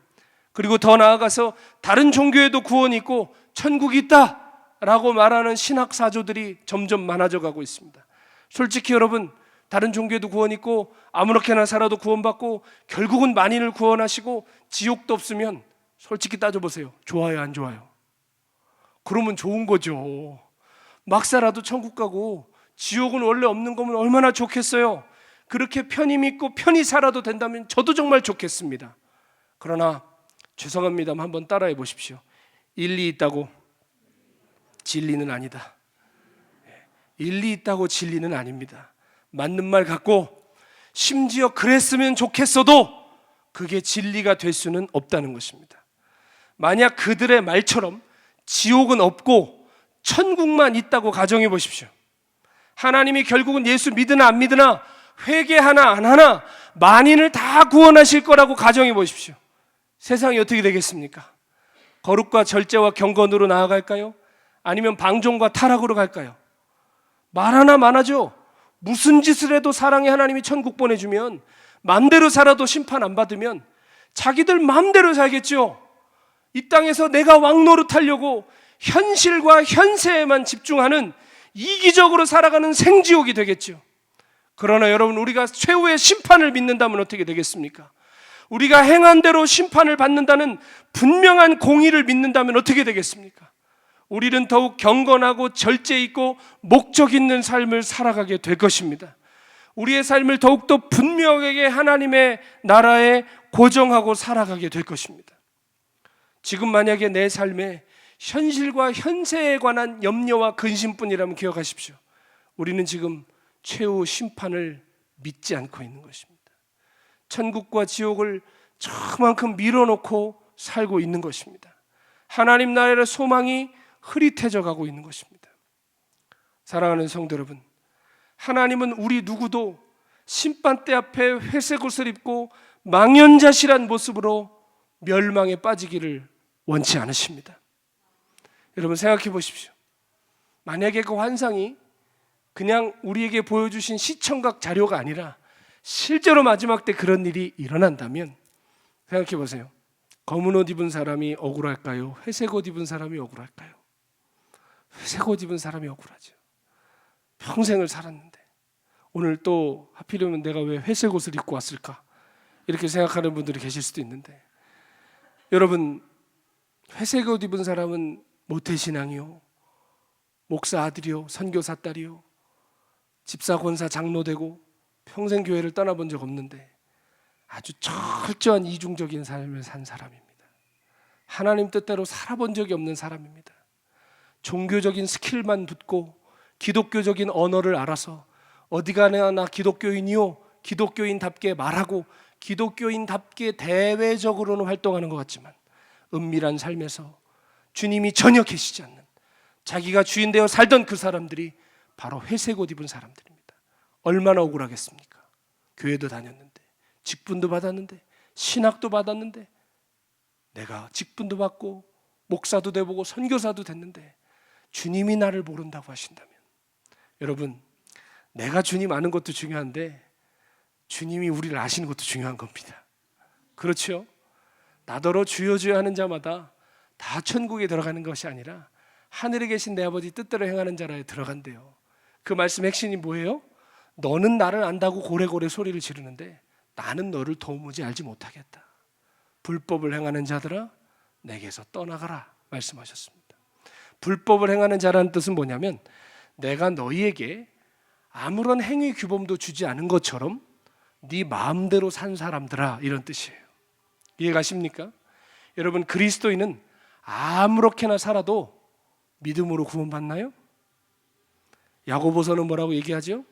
그리고 더 나아가서 다른 종교에도 구원이 있고 천국이 있다 라고 말하는 신학사조들이 점점 많아져 가고 있습니다. 솔직히 여러분, 다른 종교에도 구원 있고 아무렇게나 살아도 구원받고 결국은 만인을 구원하시고 지옥도 없으면 솔직히 따져보세요. 좋아요, 안 좋아요? 그러면 좋은 거죠. 막 살아도 천국 가고 지옥은 원래 없는 거면 얼마나 좋겠어요. 그렇게 편히 믿고 편히 살아도 된다면 저도 정말 좋겠습니다. 그러나 죄송합니다만 한번 따라해 보십시오. 일리 있다고 진리는 아니다. 일리 있다고 진리는 아닙니다. 맞는 말 같고 심지어 그랬으면 좋겠어도 그게 진리가 될 수는 없다는 것입니다. 만약 그들의 말처럼 지옥은 없고 천국만 있다고 가정해 보십시오. 하나님이 결국은 예수 믿으나 안 믿으나 회개하나 안 하나 만인을 다 구원하실 거라고 가정해 보십시오. 세상이 어떻게 되겠습니까? 거룩과 절제와 경건으로 나아갈까요? 아니면 방종과 타락으로 갈까요? 말 하나 많아죠. 무슨 짓을 해도 사랑의 하나님이 천국 보내주면 마음대로 살아도 심판 안 받으면 자기들 마음대로 살겠죠. 이 땅에서 내가 왕노릇하려고 현실과 현세에만 집중하는 이기적으로 살아가는 생지옥이 되겠죠. 그러나 여러분, 우리가 최후의 심판을 믿는다면 어떻게 되겠습니까? 우리가 행한 대로 심판을 받는다는 분명한 공의를 믿는다면 어떻게 되겠습니까? 우리는 더욱 경건하고 절제 있고 목적 있는 삶을 살아가게 될 것입니다. 우리의 삶을 더욱더 분명하게 하나님의 나라에 고정하고 살아가게 될 것입니다. 지금 만약에 내 삶에 현실과 현세에 관한 염려와 근심뿐이라면 기억하십시오. 우리는 지금 최후 심판을 믿지 않고 있는 것입니다. 천국과 지옥을 저만큼 밀어놓고 살고 있는 것입니다. 하나님 나라의 소망이 흐릿해져 가고 있는 것입니다. 사랑하는 성도 여러분, 하나님은 우리 누구도 심판대 앞에 회색 옷을 입고 망연자실한 모습으로 멸망에 빠지기를 원치 않으십니다. 여러분 생각해 보십시오. 만약에 그 환상이 그냥 우리에게 보여주신 시청각 자료가 아니라 실제로 마지막 때 그런 일이 일어난다면 생각해 보세요. 검은 옷 입은 사람이 억울할까요? 회색 옷 입은 사람이 억울할까요? 회색 옷 입은 사람이 억울하죠. 평생을 살았는데 오늘 또 하필이면 내가 왜 회색 옷을 입고 왔을까? 이렇게 생각하는 분들이 계실 수도 있는데, 여러분, 회색 옷 입은 사람은 모태신앙이요, 목사 아들이요, 선교사 딸이요, 집사 권사 장로 되고 평생 교회를 떠나본 적 없는데 아주 철저한 이중적인 삶을 산 사람입니다. 하나님 뜻대로 살아본 적이 없는 사람입니다. 종교적인 스킬만 붙고 기독교적인 언어를 알아서 어디 가나 나 기독교인이요, 기독교인답게 말하고 기독교인답게 대외적으로는 활동하는 것 같지만 은밀한 삶에서 주님이 전혀 계시지 않는, 자기가 주인 되어 살던 그 사람들이 바로 회색 옷 입은 사람들입니다. 얼마나 억울하겠습니까? 교회도 다녔는데, 직분도 받았는데, 신학도 받았는데, 내가 직분도 받고 목사도 돼보고 선교사도 됐는데 주님이 나를 모른다고 하신다면, 여러분, 내가 주님 아는 것도 중요한데 주님이 우리를 아시는 것도 중요한 겁니다. 그렇죠? 나더러 주여 주여 하는 자마다 다 천국에 들어가는 것이 아니라 하늘에 계신 내 아버지 뜻대로 행하는 자라에 들어간대요. 그 말씀의 핵심이 뭐예요? 너는 나를 안다고 고래고래 소리를 지르는데 나는 너를 도무지 알지 못하겠다. 불법을 행하는 자들아 내게서 떠나가라 말씀하셨습니다. 불법을 행하는 자라는 뜻은 뭐냐면, 내가 너희에게 아무런 행위 규범도 주지 않은 것처럼 네 마음대로 산 사람들아, 이런 뜻이에요. 이해가십니까? 여러분, 그리스도인은 아무렇게나 살아도 믿음으로 구원받나요? 야고보서는 뭐라고 얘기하죠?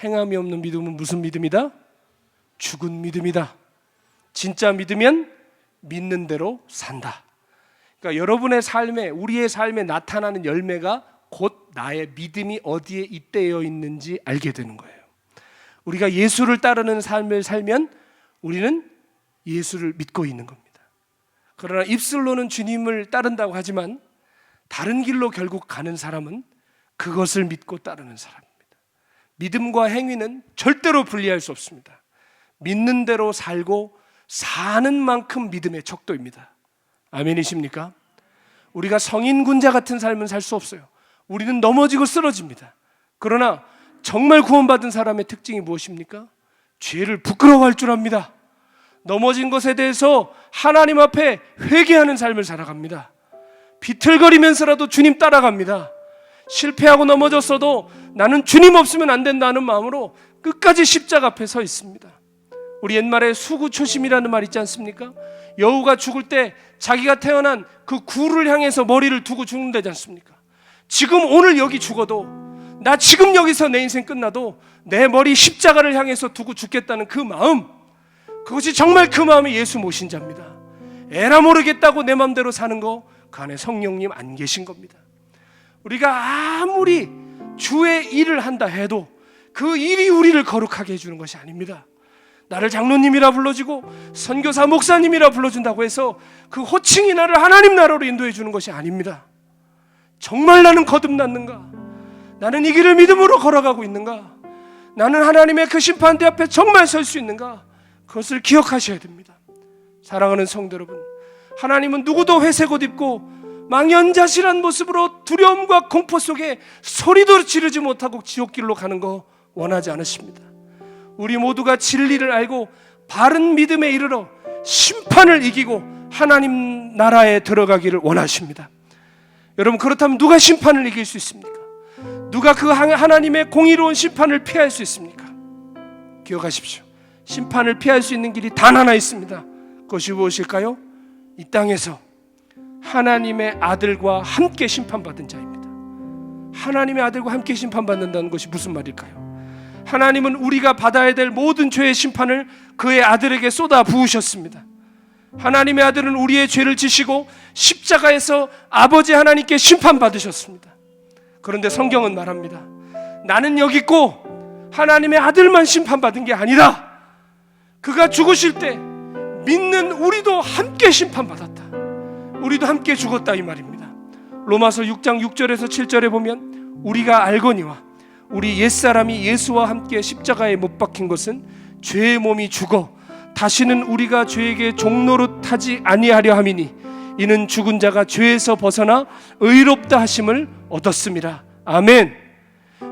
행함이 없는 믿음은 무슨 믿음이다? 죽은 믿음이다. 진짜 믿으면 믿는 대로 산다. 그러니까 여러분의 삶에, 우리의 삶에 나타나는 열매가 곧 나의 믿음이 어디에 잇대어 있는지 알게 되는 거예요. 우리가 예수를 따르는 삶을 살면 우리는 예수를 믿고 있는 겁니다. 그러나 입술로는 주님을 따른다고 하지만 다른 길로 결국 가는 사람은 그것을 믿고 따르는 사람입니다. 믿음과 행위는 절대로 분리할 수 없습니다. 믿는 대로 살고 사는 만큼 믿음의 척도입니다. 아멘이십니까? 우리가 성인 군자 같은 삶은 살 수 없어요. 우리는 넘어지고 쓰러집니다. 그러나 정말 구원받은 사람의 특징이 무엇입니까? 죄를 부끄러워할 줄 압니다. 넘어진 것에 대해서 하나님 앞에 회개하는 삶을 살아갑니다. 비틀거리면서라도 주님 따라갑니다. 실패하고 넘어졌어도 나는 주님 없으면 안 된다는 마음으로 끝까지 십자가 앞에 서 있습니다. 우리 옛말에 수구초심이라는 말 있지 않습니까? 여우가 죽을 때 자기가 태어난 그 구를 향해서 머리를 두고 죽는다지 않습니까? 지금 오늘 여기 죽어도, 나 지금 여기서 내 인생 끝나도 내 머리 십자가를 향해서 두고 죽겠다는 그 마음, 그것이 정말 그 마음이 예수 모신 자입니다. 에라 모르겠다고 내 맘대로 사는 거, 그 안에 성령님 안 계신 겁니다. 우리가 아무리 주의 일을 한다 해도 그 일이 우리를 거룩하게 해주는 것이 아닙니다. 나를 장로님이라 불러주고 선교사 목사님이라 불러준다고 해서 그 호칭이 나를 하나님 나라로 인도해 주는 것이 아닙니다. 정말 나는 거듭났는가? 나는 이 길을 믿음으로 걸어가고 있는가? 나는 하나님의 그 심판대 앞에 정말 설 수 있는가? 그것을 기억하셔야 됩니다. 사랑하는 성도 여러분, 하나님은 누구도 회색 옷 입고 망연자실한 모습으로 두려움과 공포 속에 소리도 지르지 못하고 지옥길로 가는 거 원하지 않으십니다. 우리 모두가 진리를 알고 바른 믿음에 이르러 심판을 이기고 하나님 나라에 들어가기를 원하십니다. 여러분, 그렇다면 누가 심판을 이길 수 있습니까? 누가 그 하나님의 공의로운 심판을 피할 수 있습니까? 기억하십시오. 심판을 피할 수 있는 길이 단 하나 있습니다. 그것이 무엇일까요? 이 땅에서 하나님의 아들과 함께 심판받은 자입니다. 하나님의 아들과 함께 심판받는다는 것이 무슨 말일까요? 하나님은 우리가 받아야 될 모든 죄의 심판을 그의 아들에게 쏟아 부으셨습니다. 하나님의 아들은 우리의 죄를 지시고 십자가에서 아버지 하나님께 심판받으셨습니다. 그런데 성경은 말합니다. 나는 여기 있고 하나님의 아들만 심판받은 게 아니라 그가 죽으실 때 믿는 우리도 함께 심판받았다. 우리도 함께 죽었다, 이 말입니다. 로마서 6장 6절에서 7절에 보면 우리가 알거니와 우리 옛사람이 예수와 함께 십자가에 못 박힌 것은 죄의 몸이 죽어 다시는 우리가 죄에게 종노릇하지 아니하려 함이니 이는 죽은 자가 죄에서 벗어나 의롭다 하심을 얻었음이라. 아멘.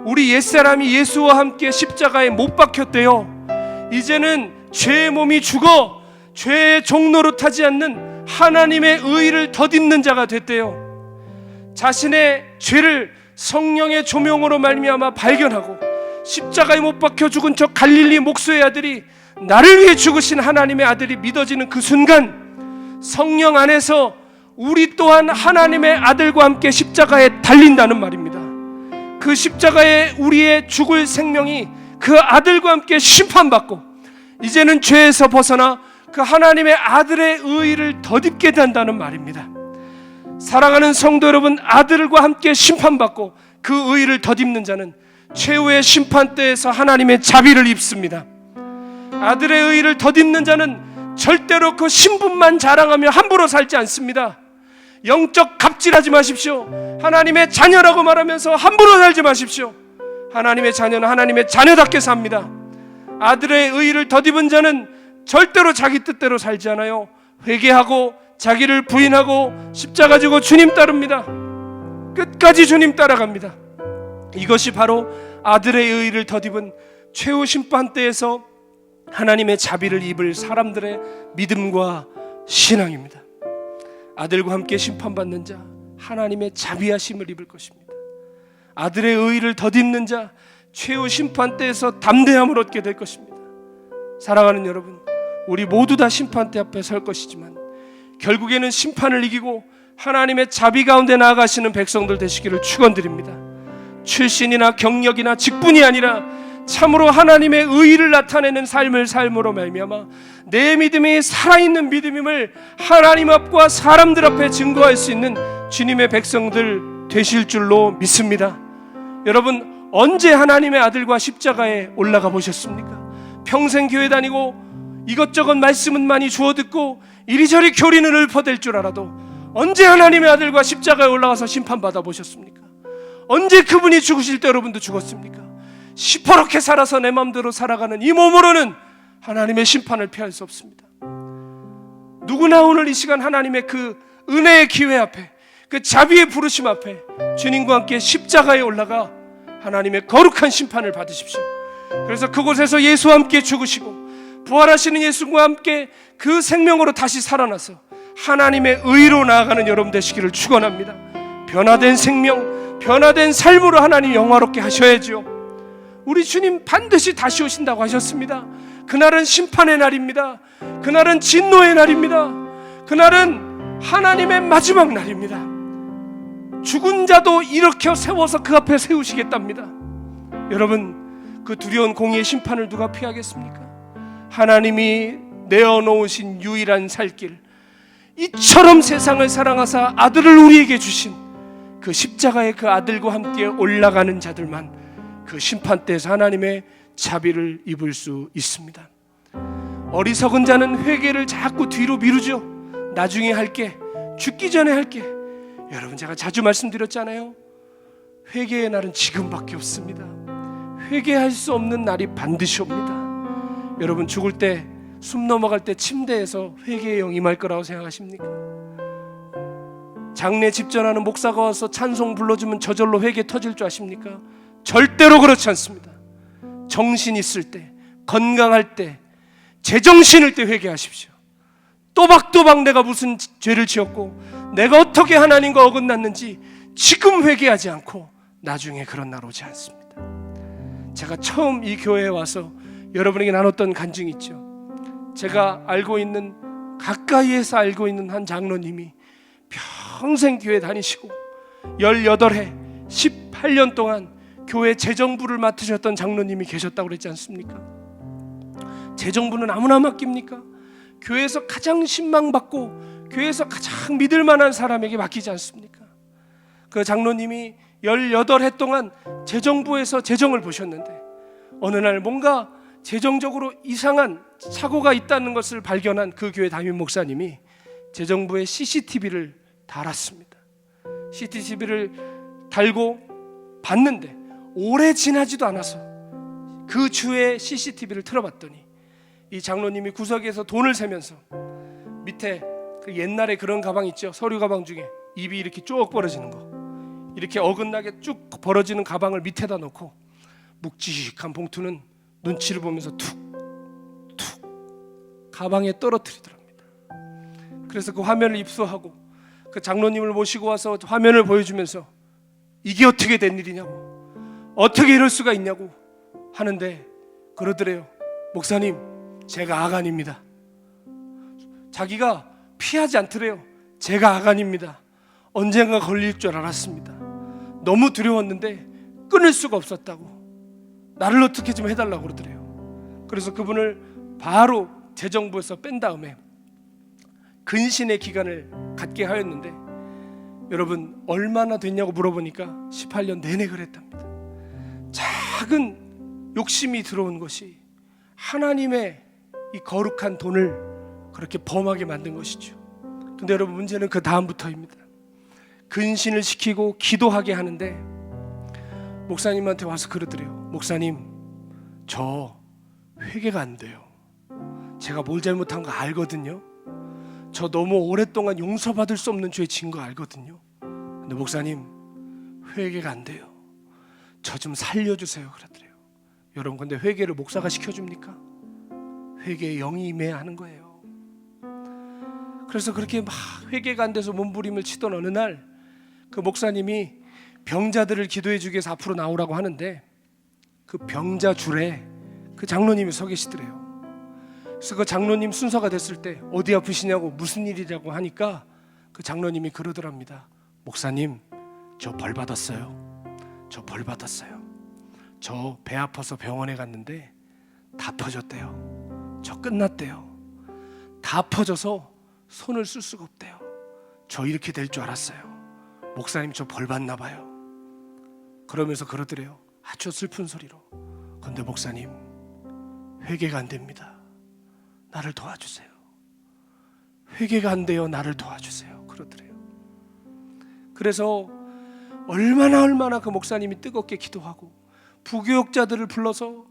우리 옛사람이 예수와 함께 십자가에 못 박혔대요. 이제는 죄의 몸이 죽어 죄의 종노릇하지 않는 하나님의 의를 덧입는 자가 됐대요. 자신의 죄를 성령의 조명으로 말미암아 발견하고 십자가에 못 박혀 죽은 저 갈릴리 목수의 아들이 나를 위해 죽으신 하나님의 아들이 믿어지는 그 순간 성령 안에서 우리 또한 하나님의 아들과 함께 십자가에 달린다는 말입니다. 그 십자가에 우리의 죽을 생명이 그 아들과 함께 심판받고 이제는 죄에서 벗어나 그 하나님의 아들의 의의를 덧입게 된다는 말입니다. 사랑하는 성도 여러분, 아들과 함께 심판받고 그 의의를 덧입는 자는 최후의 심판대에서 하나님의 자비를 입습니다. 아들의 의의를 덧입는 자는 절대로 그 신분만 자랑하며 함부로 살지 않습니다. 영적 갑질하지 마십시오. 하나님의 자녀라고 말하면서 함부로 살지 마십시오. 하나님의 자녀는 하나님의 자녀답게 삽니다. 아들의 의의를 덧입은 자는 절대로 자기 뜻대로 살지 않아요. 회개하고 자기를 부인하고 십자가 지고 주님 따릅니다. 끝까지 주님 따라갑니다. 이것이 바로 아들의 의의를 덧입은 최후 심판대에서 하나님의 자비를 입을 사람들의 믿음과 신앙입니다. 아들과 함께 심판받는 자, 하나님의 자비하심을 입을 것입니다. 아들의 의의를 덧입는 자, 최후 심판대에서 담대함을 얻게 될 것입니다. 사랑하는 여러분, 우리 모두 다 심판대 앞에 설 것이지만 결국에는 심판을 이기고 하나님의 자비 가운데 나아가시는 백성들 되시기를 축원드립니다. 출신이나 경력이나 직분이 아니라 참으로 하나님의 의의를 나타내는 삶을 삶으로 말미암아 내 믿음이 살아있는 믿음임을 하나님 앞과 사람들 앞에 증거할 수 있는 주님의 백성들 되실 줄로 믿습니다. 여러분, 언제 하나님의 아들과 십자가에 올라가 보셨습니까? 평생 교회 다니고 이것저것 말씀은 많이 주워 듣고 이리저리 교리는 읊어댈 줄 알아도 언제 하나님의 아들과 십자가에 올라가서 심판받아 보셨습니까? 언제 그분이 죽으실 때 여러분도 죽었습니까? 시퍼렇게 살아서 내 마음대로 살아가는 이 몸으로는 하나님의 심판을 피할 수 없습니다. 누구나 오늘 이 시간 하나님의 그 은혜의 기회 앞에, 그 자비의 부르심 앞에 주님과 함께 십자가에 올라가 하나님의 거룩한 심판을 받으십시오. 그래서 그곳에서 예수와 함께 죽으시고 부활하시는 예수와 함께 그 생명으로 다시 살아나서 하나님의 의로 나아가는 여러분 되시기를 축원합니다. 변화된 생명, 변화된 삶으로 하나님 영화롭게 하셔야죠. 우리 주님 반드시 다시 오신다고 하셨습니다. 그날은 심판의 날입니다. 그날은 진노의 날입니다. 그날은 하나님의 마지막 날입니다. 죽은 자도 일으켜 세워서 그 앞에 세우시겠답니다. 여러분, 그 두려운 공의의 심판을 누가 피하겠습니까? 하나님이 내어놓으신 유일한 살길, 이처럼 세상을 사랑하사 아들을 우리에게 주신 그 십자가의 그 아들과 함께 올라가는 자들만 그 심판대에서 하나님의 자비를 입을 수 있습니다. 어리석은 자는 회개를 자꾸 뒤로 미루죠. 나중에 할게, 죽기 전에 할게. 여러분, 제가 자주 말씀드렸잖아요. 회개의 날은 지금밖에 없습니다. 회개할 수 없는 날이 반드시 옵니다. 여러분, 죽을 때, 숨 넘어갈 때 침대에서 회개의 영 임할 거라고 생각하십니까? 장례 집전하는 목사가 와서 찬송 불러주면 저절로 회개 터질 줄 아십니까? 절대로 그렇지 않습니다. 정신 있을 때, 건강할 때, 제정신일 때 회개하십시오. 또박또박 내가 무슨 죄를 지었고 내가 어떻게 하나님과 어긋났는지 지금 회개하지 않고 나중에 그런 날 오지 않습니다. 제가 처음 이 교회에 와서 여러분에게 나눴던 간증이 있죠. 제가 알고 있는, 가까이에서 알고 있는 한 장로님이 평생 교회 다니시고 18해 18년 동안 교회 재정부를 맡으셨던 장로님이 계셨다고 그랬지 않습니까? 재정부는 아무나 맡깁니까? 교회에서 가장 신망받고 교회에서 가장 믿을 만한 사람에게 맡기지 않습니까? 그 장로님이 18해 동안 재정부에서 재정을 보셨는데 어느 날 뭔가 재정적으로 이상한 착오가 있다는 것을 발견한 그 교회 담임 목사님이 재정부에 CCTV를 달았습니다. CCTV를 달고 봤는데 오래 지나지도 않아서 그 주에 CCTV를 틀어봤더니 이 장로님이 구석에서 돈을 세면서 밑에 그 옛날에 그런 가방 있죠. 서류 가방 중에 입이 이렇게 쭉 벌어지는 거, 이렇게 어긋나게 쭉 벌어지는 가방을 밑에다 놓고 묵직한 봉투는 눈치를 보면서 툭툭 가방에 떨어뜨리더랍니다. 그래서 그 화면을 입수하고 그 장로님을 모시고 와서 화면을 보여주면서 이게 어떻게 된 일이냐고, 어떻게 이럴 수가 있냐고 하는데 그러더래요. 목사님, 제가 아간입니다. 자기가 피하지 않더래요. 제가 아간입니다. 언젠가 걸릴 줄 알았습니다. 너무 두려웠는데 끊을 수가 없었다고, 나를 어떻게 좀 해달라고 그러더래요. 그래서 그분을 바로 재정부에서 뺀 다음에 근신의 기간을 갖게 하였는데 여러분 얼마나 됐냐고 물어보니까 18년 내내 그랬답니다. 작은 욕심이 들어온 것이 하나님의 이 거룩한 돈을 그렇게 범하게 만든 것이죠. 근데 여러분 문제는 그 다음부터입니다. 근신을 시키고 기도하게 하는데 목사님한테 와서 그러더래요. 목사님, 저 회개가 안 돼요. 제가 뭘 잘못한 거 알거든요. 저 너무 오랫동안 용서받을 수 없는 죄 진 거 알거든요. 근데 목사님, 회개가 안 돼요. 저 좀 살려주세요. 그러더래요. 여러분, 근데 회개를 목사가 시켜줍니까? 회개에 영이 임해야 하는 거예요. 그래서 그렇게 막 회개가 안 돼서 몸부림을 치던 어느 날 그 목사님이 병자들을 기도해 주기 위해서 앞으로 나오라고 하는데 그 병자 줄에 그 장로님이 서 계시더래요. 그래서 그 장로님 순서가 됐을 때 어디 아프시냐고 무슨 일이라고 하니까 그 장로님이 그러더랍니다. 목사님, 저 벌 받았어요. 저 벌 받았어요. 저 배 아파서 병원에 갔는데 다 퍼졌대요. 저 끝났대요. 다 퍼져서 손을 쓸 수가 없대요. 저 이렇게 될 줄 알았어요. 목사님, 저 벌 받나 봐요. 그러면서 그러더래요. 아주 슬픈 소리로. 근데 목사님, 회개가 안 됩니다. 나를 도와주세요. 회개가 안 돼요. 나를 도와주세요. 그러더래요. 그래서 얼마나 그 목사님이 뜨겁게 기도하고 부교역자들을 불러서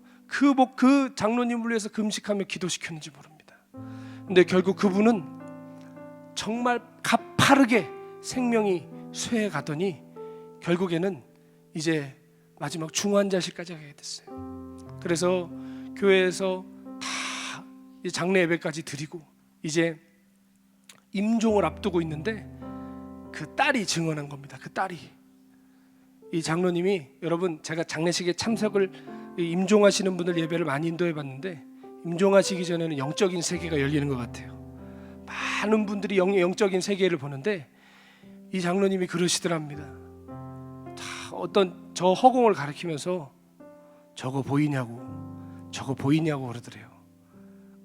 그 장로님을 위해서 금식하며 기도시켰는지 모릅니다. 근데 결국 그분은 정말 가파르게 생명이 쇠해 가더니 결국에는 이제 마지막 중환자실까지 가게 됐어요. 그래서 교회에서 다 장례 예배까지 드리고 이제 임종을 앞두고 있는데 그 딸이 증언한 겁니다. 그 딸이, 이 장로님이, 여러분 제가 장례식에 참석을, 임종하시는 분들 예배를 많이 인도해 봤는데 임종하시기 전에는 영적인 세계가 열리는 것 같아요. 많은 분들이 영적인 세계를 보는데 이 장로님이 그러시더랍니다. 다 어떤 저 허공을 가리키면서 저거 보이냐고 그러더래요.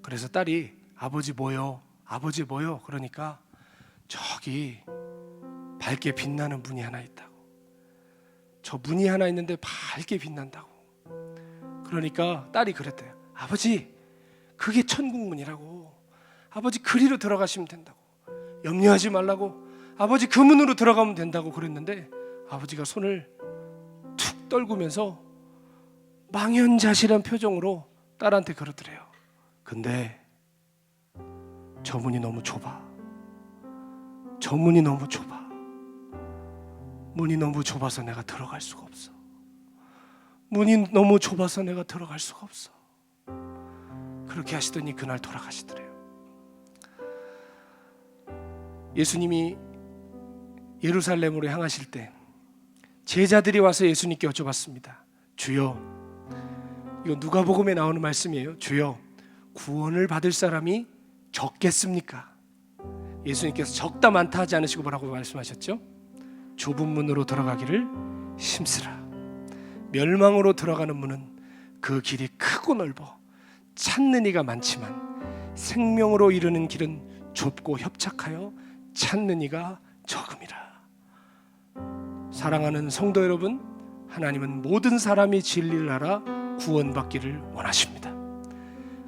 그래서 딸이 아버지 뭐요? 아버지 뭐요? 그러니까 저기 밝게 빛나는 문이 하나 있다고. 저 문이 하나 있는데 밝게 빛난다고. 그러니까 딸이 그랬대요. 아버지, 그게 천국문이라고. 아버지, 그리로 들어가시면 된다고. 염려하지 말라고. 아버지, 그 문으로 들어가면 된다고 그랬는데 아버지가 손을 툭 떨구면서 망연자실한 표정으로 딸한테 그러더래요. 근데 저 문이 너무 좁아. 저 문이 너무 좁아. 문이 너무 좁아서 내가 들어갈 수가 없어. 문이 너무 좁아서 내가 들어갈 수가 없어. 그렇게 하시더니 그날 돌아가시더래요. 예수님이 예루살렘으로 향하실 때 제자들이 와서 예수님께 여쭤봤습니다. 주여, 이거 누가복음에 나오는 말씀이에요. 주여, 구원을 받을 사람이 적겠습니까? 예수님께서 적다 많다 하지 않으시고 뭐라고 말씀하셨죠? 좁은 문으로 들어가기를 힘쓰라. 멸망으로 들어가는 문은 그 길이 크고 넓어 찾는 이가 많지만 생명으로 이르는 길은 좁고 협착하여 찾는 이가 적음이라. 사랑하는 성도 여러분, 하나님은 모든 사람이 진리를 알아 구원받기를 원하십니다.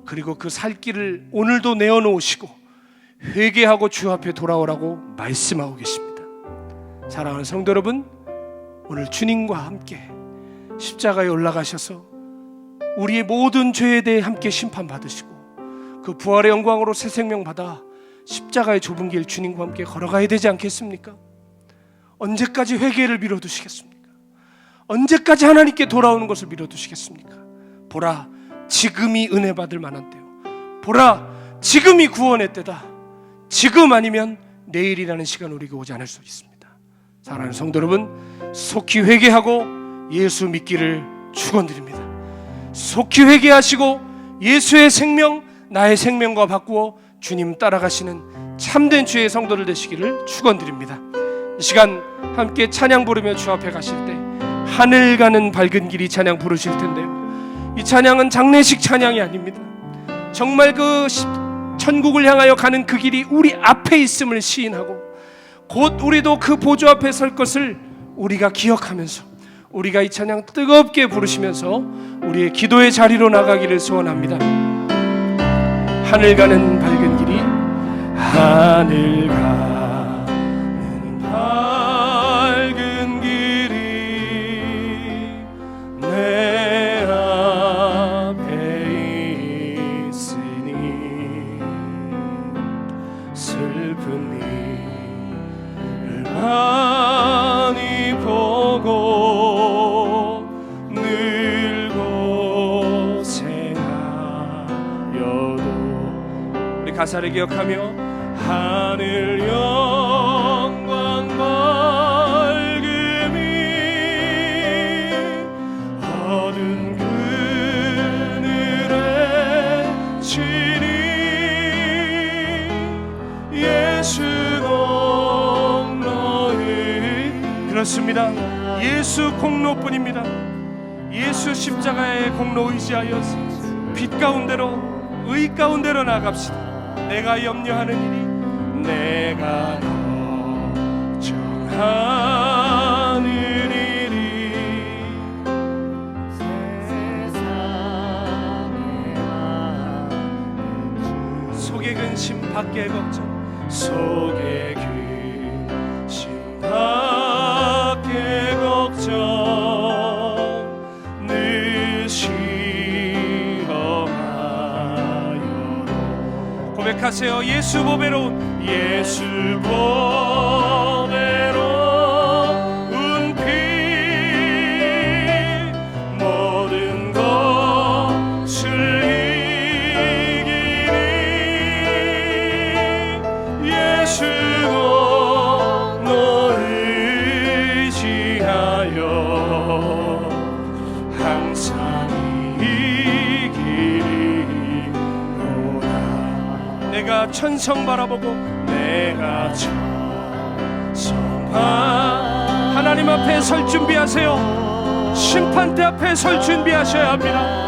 그리고 그 살 길을 오늘도 내어놓으시고 회개하고 주 앞에 돌아오라고 말씀하고 계십니다. 사랑하는 성도 여러분, 오늘 주님과 함께 십자가에 올라가셔서 우리의 모든 죄에 대해 함께 심판받으시고 그 부활의 영광으로 새 생명 받아 십자가의 좁은 길 주님과 함께 걸어가야 되지 않겠습니까? 언제까지 회개를 미뤄두시겠습니까? 언제까지 하나님께 돌아오는 것을 미뤄두시겠습니까? 보라, 지금이 은혜 받을 만한 때요. 보라, 지금이 구원의 때다. 지금 아니면 내일이라는 시간 우리가 오지 않을 수 있습니다. 사랑하는 성도 여러분, 속히 회개하고 예수 믿기를 축원드립니다. 속히 회개하시고 예수의 생명, 나의 생명과 바꾸어 주님 따라가시는 참된 주의 성도들 되시기를 축원드립니다. 이 시간 함께 찬양 부르며 주 앞에 가실 때 하늘 가는 밝은 길이 찬양 부르실 텐데요, 이 찬양은 장례식 찬양이 아닙니다. 정말 그 천국을 향하여 가는 그 길이 우리 앞에 있음을 시인하고 곧 우리도 그 보좌 앞에 설 것을 우리가 기억하면서 우리가 이 찬양 뜨겁게 부르시면서 우리의 기도의 자리로 나가기를 소원합니다. 하늘 가는 밝은 길이 하늘 가는 밝은 길이 내 앞에 있으니 슬픔이 많이 보고 늘 고생하여도 우리 가사를 기억하며 하늘 영광 밝음이 어두운 그늘에 지니 예수 공로의 그렇습니다. 예수 공로뿐입니다. 예수 십자가의 공로 의지하여서 빛 가운데로 의 가운데로 나갑시다. 내가 염려하는 일이 내가 걱정하는 일이 속의 근심 밖의 걱정 속의 근심 밖의 걱정 늘 시험하여 고백하세요. 예수 보배로운 예수 보배로운 피 모든 것을 이기니 예수 공로 의지하여 항상 이기리로다. 내가 천성 바라보고 내가 천성 하나님 앞에 설 준비하세요. 심판대 앞에 설 준비하셔야 합니다.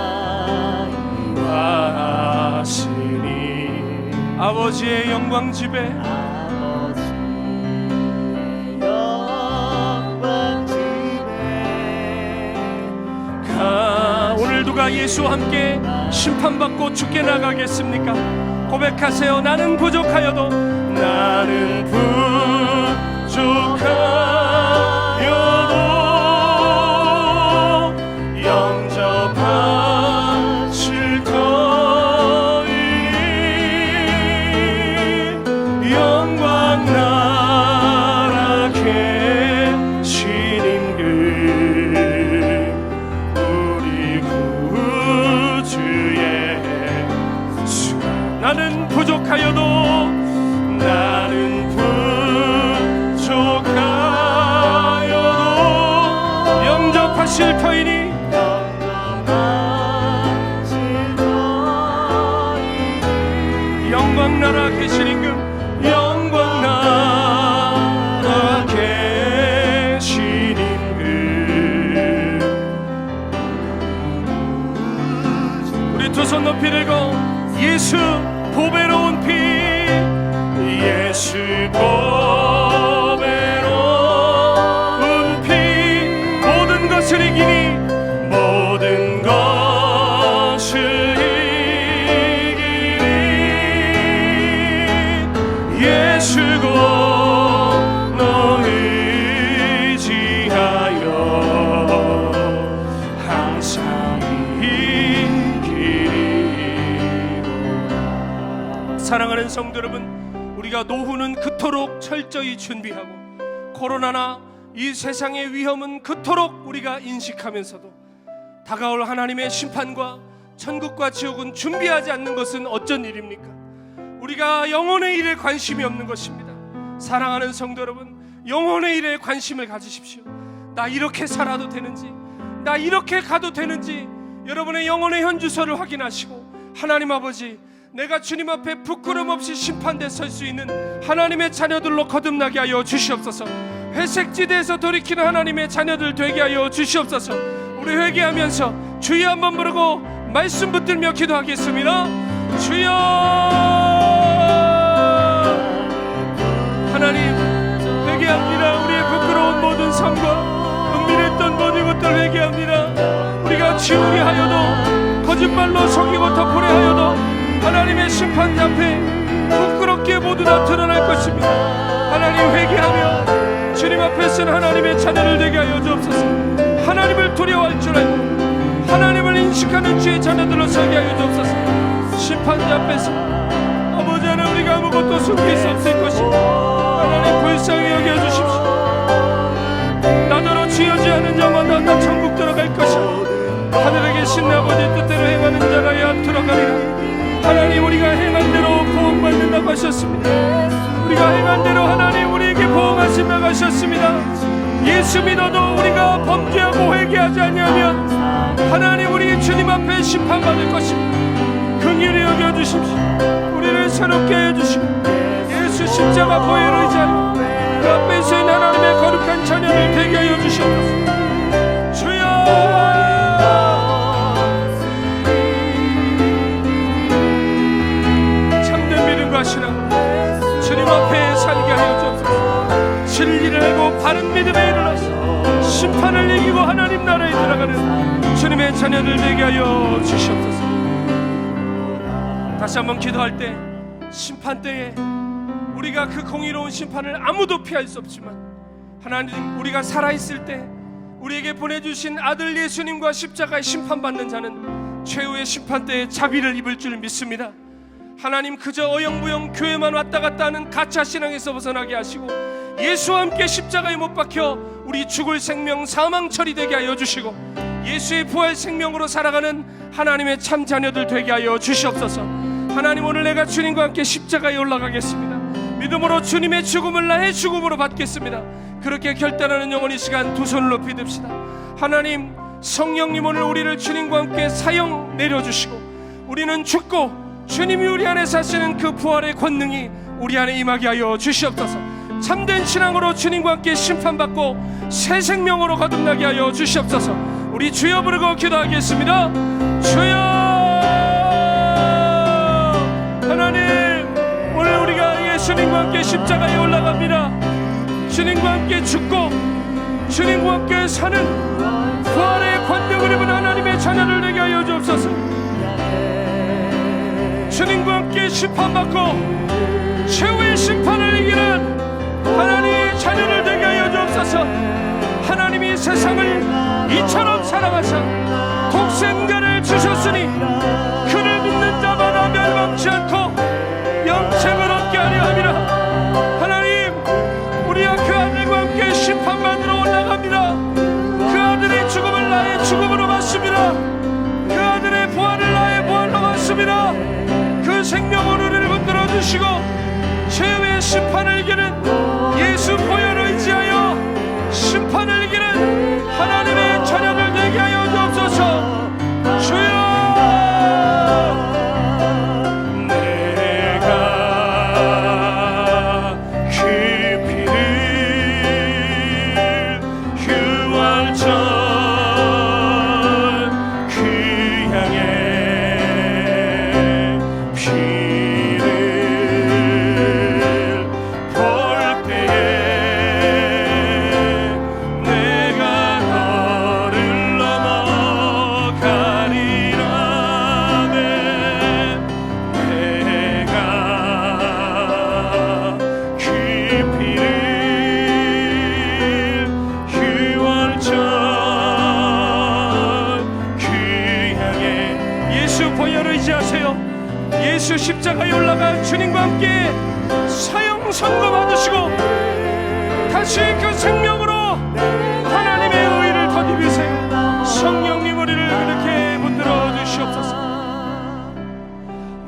하시니 아버지의 영광 집에 오늘 누가 예수와 함께 심판받고 죽게 나가겠습니까? 고백하세요. 나는 부족하여도 나는 부족하여도 영접하실 터이니 영광 나라 계시는 그 우리 구주의 수 나는 부족하여도 나는 부족하여도 영접하실 터이니 영광 나라 계시는 그 영광 나라 계시는 그 우리 두 손 높이 들고 예수 보배로운 피 예수 보배로운 피 모든 것을 이기니 모든 것을 이기니 예수 공로 의지하여 항상 이기리로다. 사랑하는 성도 여러분, 우리가 노후는 그토록 철저히 준비하고 코로나나 이 세상의 위험은 그토록 우리가 인식하면서도 다가올 하나님의 심판과 천국과 지옥은 준비하지 않는 것은 어쩐 일입니까? 우리가 영혼의 일에 관심이 없는 것입니다. 사랑하는 성도 여러분, 영혼의 일에 관심을 가지십시오. 나 이렇게 살아도 되는지, 나 이렇게 가도 되는지 여러분의 영혼의 현주소를 확인하시고 하나님 아버지, 내가 주님 앞에 부끄럼 없이 심판대 설 수 있는 하나님의 자녀들로 거듭나게 하여 주시옵소서. 회색지대에서 돌이키는 하나님의 자녀들 되게 하여 주시옵소서. 우리 회개하면서 주여 한번 부르고 말씀 붙들며 기도하겠습니다. 주여. 하나님, 회개합니다. 우리의 부끄러운 모든 삶과 은밀했던 모든 것들 회개합니다. 우리가 지우리 하여도 거짓말로 속이고 덮으려 하여도 하나님의 심판 앞에 부끄럽게 모두 다 드러날 것입니다. 하나님 회개하며 주님 앞에 쓴 하나님의 자녀를 되게 하여 주옵소서. 하나님을 두려워할 줄 알고 하나님을 인식하는 주의 자녀들로 서게 하여 주옵소서. 심판자 앞에서 아버지 하나님 우리가 아무것도 숨길 수 없을 것입니다. 하나님 불쌍히 여겨주십시오. 나더러 지어지 않은 영혼은 다 천국 들어갈 것이고 하늘에 계신 아버지 뜻대로 행하는 자라야 들어가리라. 하나님 우리가 행한 대로 보응받는다고 하셨습니다. 우리가 행한 대로 하나님 우리에게 보응하신다고 하셨습니다. 예수 믿어도 우리가 범죄하고 회개하지 아니하면 하나님 우리 주님 앞에 심판받을 것입니다. 긍휼히 여겨주십시오. 우리를 새롭게 해주시고 예수 십자가 보혈로 의지하여 그 앞에 서 있는 하나님의 거룩한 자녀를 되게 하여 주시옵소서. 주여 참된 믿음과 신앙 주님 앞에 살게 하여 주옵소서. 진리를 알고 바른 믿음에 이르러서 심판을 이기고 하나님 나라에 들어가는 주님의 자녀들 되게 하여 주시옵소서. 다시 한번 기도할 때 심판 때에 우리가 그 공의로운 심판을 아무도 피할 수 없지만 하나님 우리가 살아있을 때 우리에게 보내주신 아들 예수님과 십자가에 심판받는 자는 최후의 심판 때에 자비를 입을 줄 믿습니다. 하나님 그저 어영부영 교회만 왔다 갔다 하는 가짜 신앙에서 벗어나게 하시고 예수와 함께 십자가에 못 박혀 우리 죽을 생명 사망 처리되게 하여 주시고 예수의 부활 생명으로 살아가는 하나님의 참 자녀들 되게 하여 주시옵소서. 하나님 오늘 내가 주님과 함께 십자가에 올라가겠습니다. 믿음으로 주님의 죽음을 나의 죽음으로 받겠습니다. 그렇게 결단하는 영혼의 시간 두 손을 높이 듭시다. 하나님 성령님 오늘 우리를 주님과 함께 사형 내려주시고 우리는 죽고 주님이 우리 안에 사시는 그 부활의 권능이 우리 안에 임하게 하여 주시옵소서. 참된 신앙으로 주님과 함께 심판받고 새 생명으로 거듭나게 하여 주시옵소서. 우리 주여 부르고 기도하겠습니다. 주여 하나님 오늘 우리가 예수님과 함께 십자가에 올라갑니다. 주님과 함께 죽고 주님과 함께 사는 부활의 권능을 입은 하나님의 자녀를 되게 하여 주옵소서. 주님과 함께 심판받고 최후의 심판을 이기는 하나님의 자녀를 되게 하여 주옵소서. 하나님이 세상을 이처럼 사랑하사 독생자를 주셨으니 그를 믿는 자마다 멸망치 않고 영생을 얻게 하려 함이라. 하나님 우리가 그 아들과 함께 심판받으러 올라갑니다. 그 아들의 죽음을 나의 죽음으로 받습니다. 그 아들의 부활을 나의 부활로 받습니다. 그 생명으로 우리를 붙들어 주시고 죄의 심판을 이기는 예수 보혈을 의지하여 심판을 이기는 하나님의 자녀들 되게 하여 주옵소서. 주여 예수 십자가에 올라간 주님과 함께 사형 선고 받으시고 다시 그 생명으로 하나님의 의를 덧입으세요. 성령님 우리를 그렇게 붙들어 주시옵소서.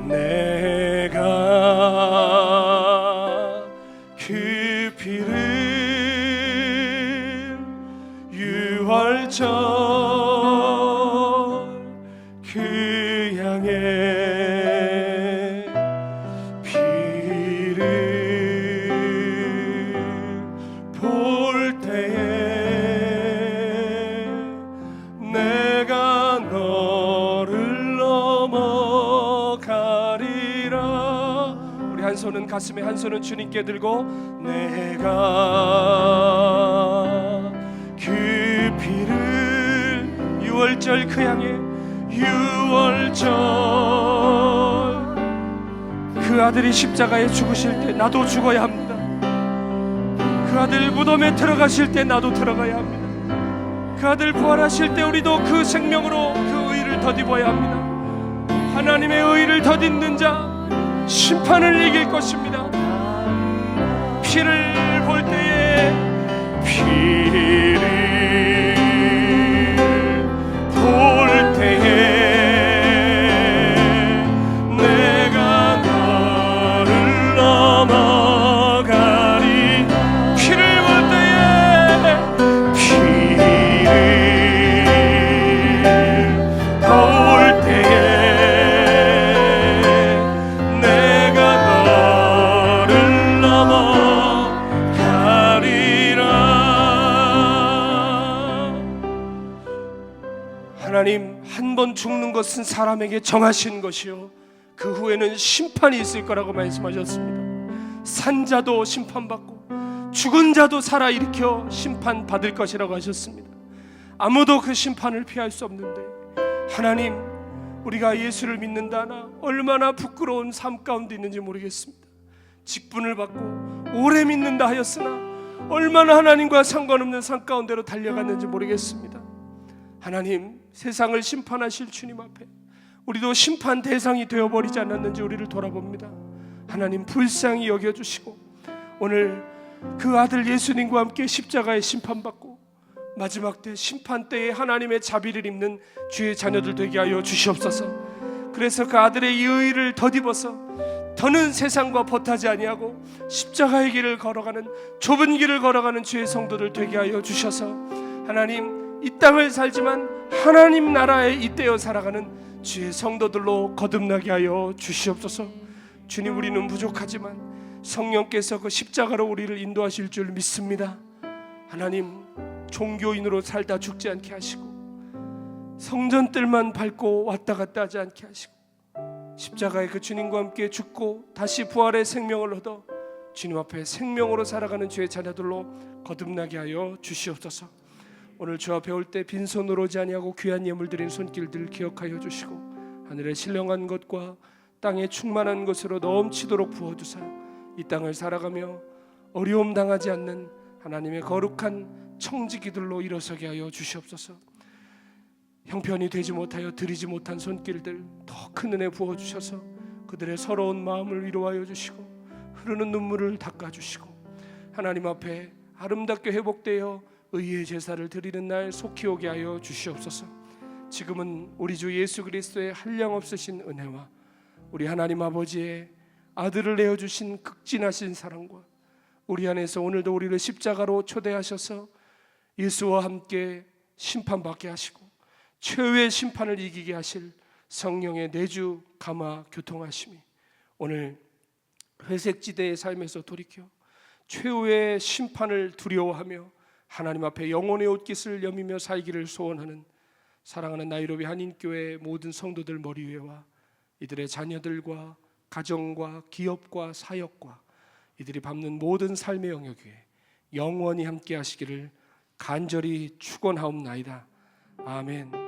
내가 그 피를 유월절 그 향에 손은 가슴에, 한 손은 주님께 들고 내가 그 피를 유월절 그 향해 유월절 그 아들이 십자가에 죽으실 때 나도 죽어야 합니다. 그 아들 무덤에 들어가실 때 나도 들어가야 합니다. 그 아들 부활하실 때 우리도 그 생명으로 그 의를 덧입어야 합니다. 하나님의 의를 덧입는 자 심판을 이길 것입니다. 피를 볼 때에 피를 볼 때에 내가 너를 넘어가리. 피를 볼 때에 피를 볼 때에 내가 너를 넘어가리라. 하나님, 한 번 죽는 것은 사람에게 정하신 것이요 그 후에는 심판이 있을 거라고 말씀하셨습니다. 산 자도 심판받고 죽은 자도 살아일으켜 심판받을 것이라고 하셨습니다. 아무도 그 심판을 피할 수 없는데 하나님, 우리가 예수를 믿는다나 얼마나 부끄러운 삶 가운데 있는지 모르겠습니다. 직분을 받고 오래 믿는다 하였으나 얼마나 하나님과 상관없는 삶 가운데로 달려갔는지 모르겠습니다. 하나님, 세상을 심판하실 주님 앞에 우리도 심판 대상이 되어버리지 않았는지 우리를 돌아봅니다. 하나님, 불쌍히 여겨주시고 오늘 그 아들 예수님과 함께 십자가에 심판받고 마지막 때 심판 때에 하나님의 자비를 입는 주의 자녀들 되게 하여 주시옵소서. 그래서 그 아들의 이 의를 덧입어서 더는 세상과 벗하지 아니하고 십자가의 길을 걸어가는, 좁은 길을 걸어가는 주의 성도들 되게 하여 주셔서 하나님, 이 땅을 살지만 하나님 나라에 잇대어 살아가는 주의 성도들로 거듭나게 하여 주시옵소서. 주님, 우리는 부족하지만 성령께서 그 십자가로 우리를 인도하실 줄 믿습니다. 하나님, 종교인으로 살다 죽지 않게 하시고 성전들만 밟고 왔다 갔다 하지 않게 하시고 십자가의 그 주님과 함께 죽고 다시 부활의 생명을 얻어 주님 앞에 생명으로 살아가는 주의 자녀들로 거듭나게 하여 주시옵소서. 오늘 주 앞에 올 때 빈손으로 오지 아니하고 귀한 예물 드린 손길들 기억하여 주시고 하늘의 신령한 것과 땅에 충만한 것으로 넘치도록 부어주사 이 땅을 살아가며 어려움 당하지 않는 하나님의 거룩한 청지기들로 일어서게 하여 주시옵소서. 형편이 되지 못하여 드리지 못한 손길들 더 큰 은혜 부어주셔서 그들의 서러운 마음을 위로하여 주시고 흐르는 눈물을 닦아주시고 하나님 앞에 아름답게 회복되어 의의 제사를 드리는 날 속히 오게 하여 주시옵소서. 지금은 우리 주 예수 그리스도의 한량없으신 은혜와 우리 하나님 아버지의 아들을 내어주신 극진하신 사랑과 우리 안에서 오늘도 우리를 십자가로 초대하셔서 예수와 함께 심판받게 하시고 최후의 심판을 이기게 하실 성령의 내주 감화 교통하심이 오늘 회색지대의 삶에서 돌이켜 최후의 심판을 두려워하며 하나님 앞에 영혼의 옷깃을 여미며 살기를 소원하는 사랑하는 나이로비 한인교회 모든 성도들 머리 위에와 이들의 자녀들과 가정과 기업과 사역과 이들이 밟는 모든 삶의 영역 위에 영원히 함께 하시기를 간절히 축원하옵나이다. 아멘.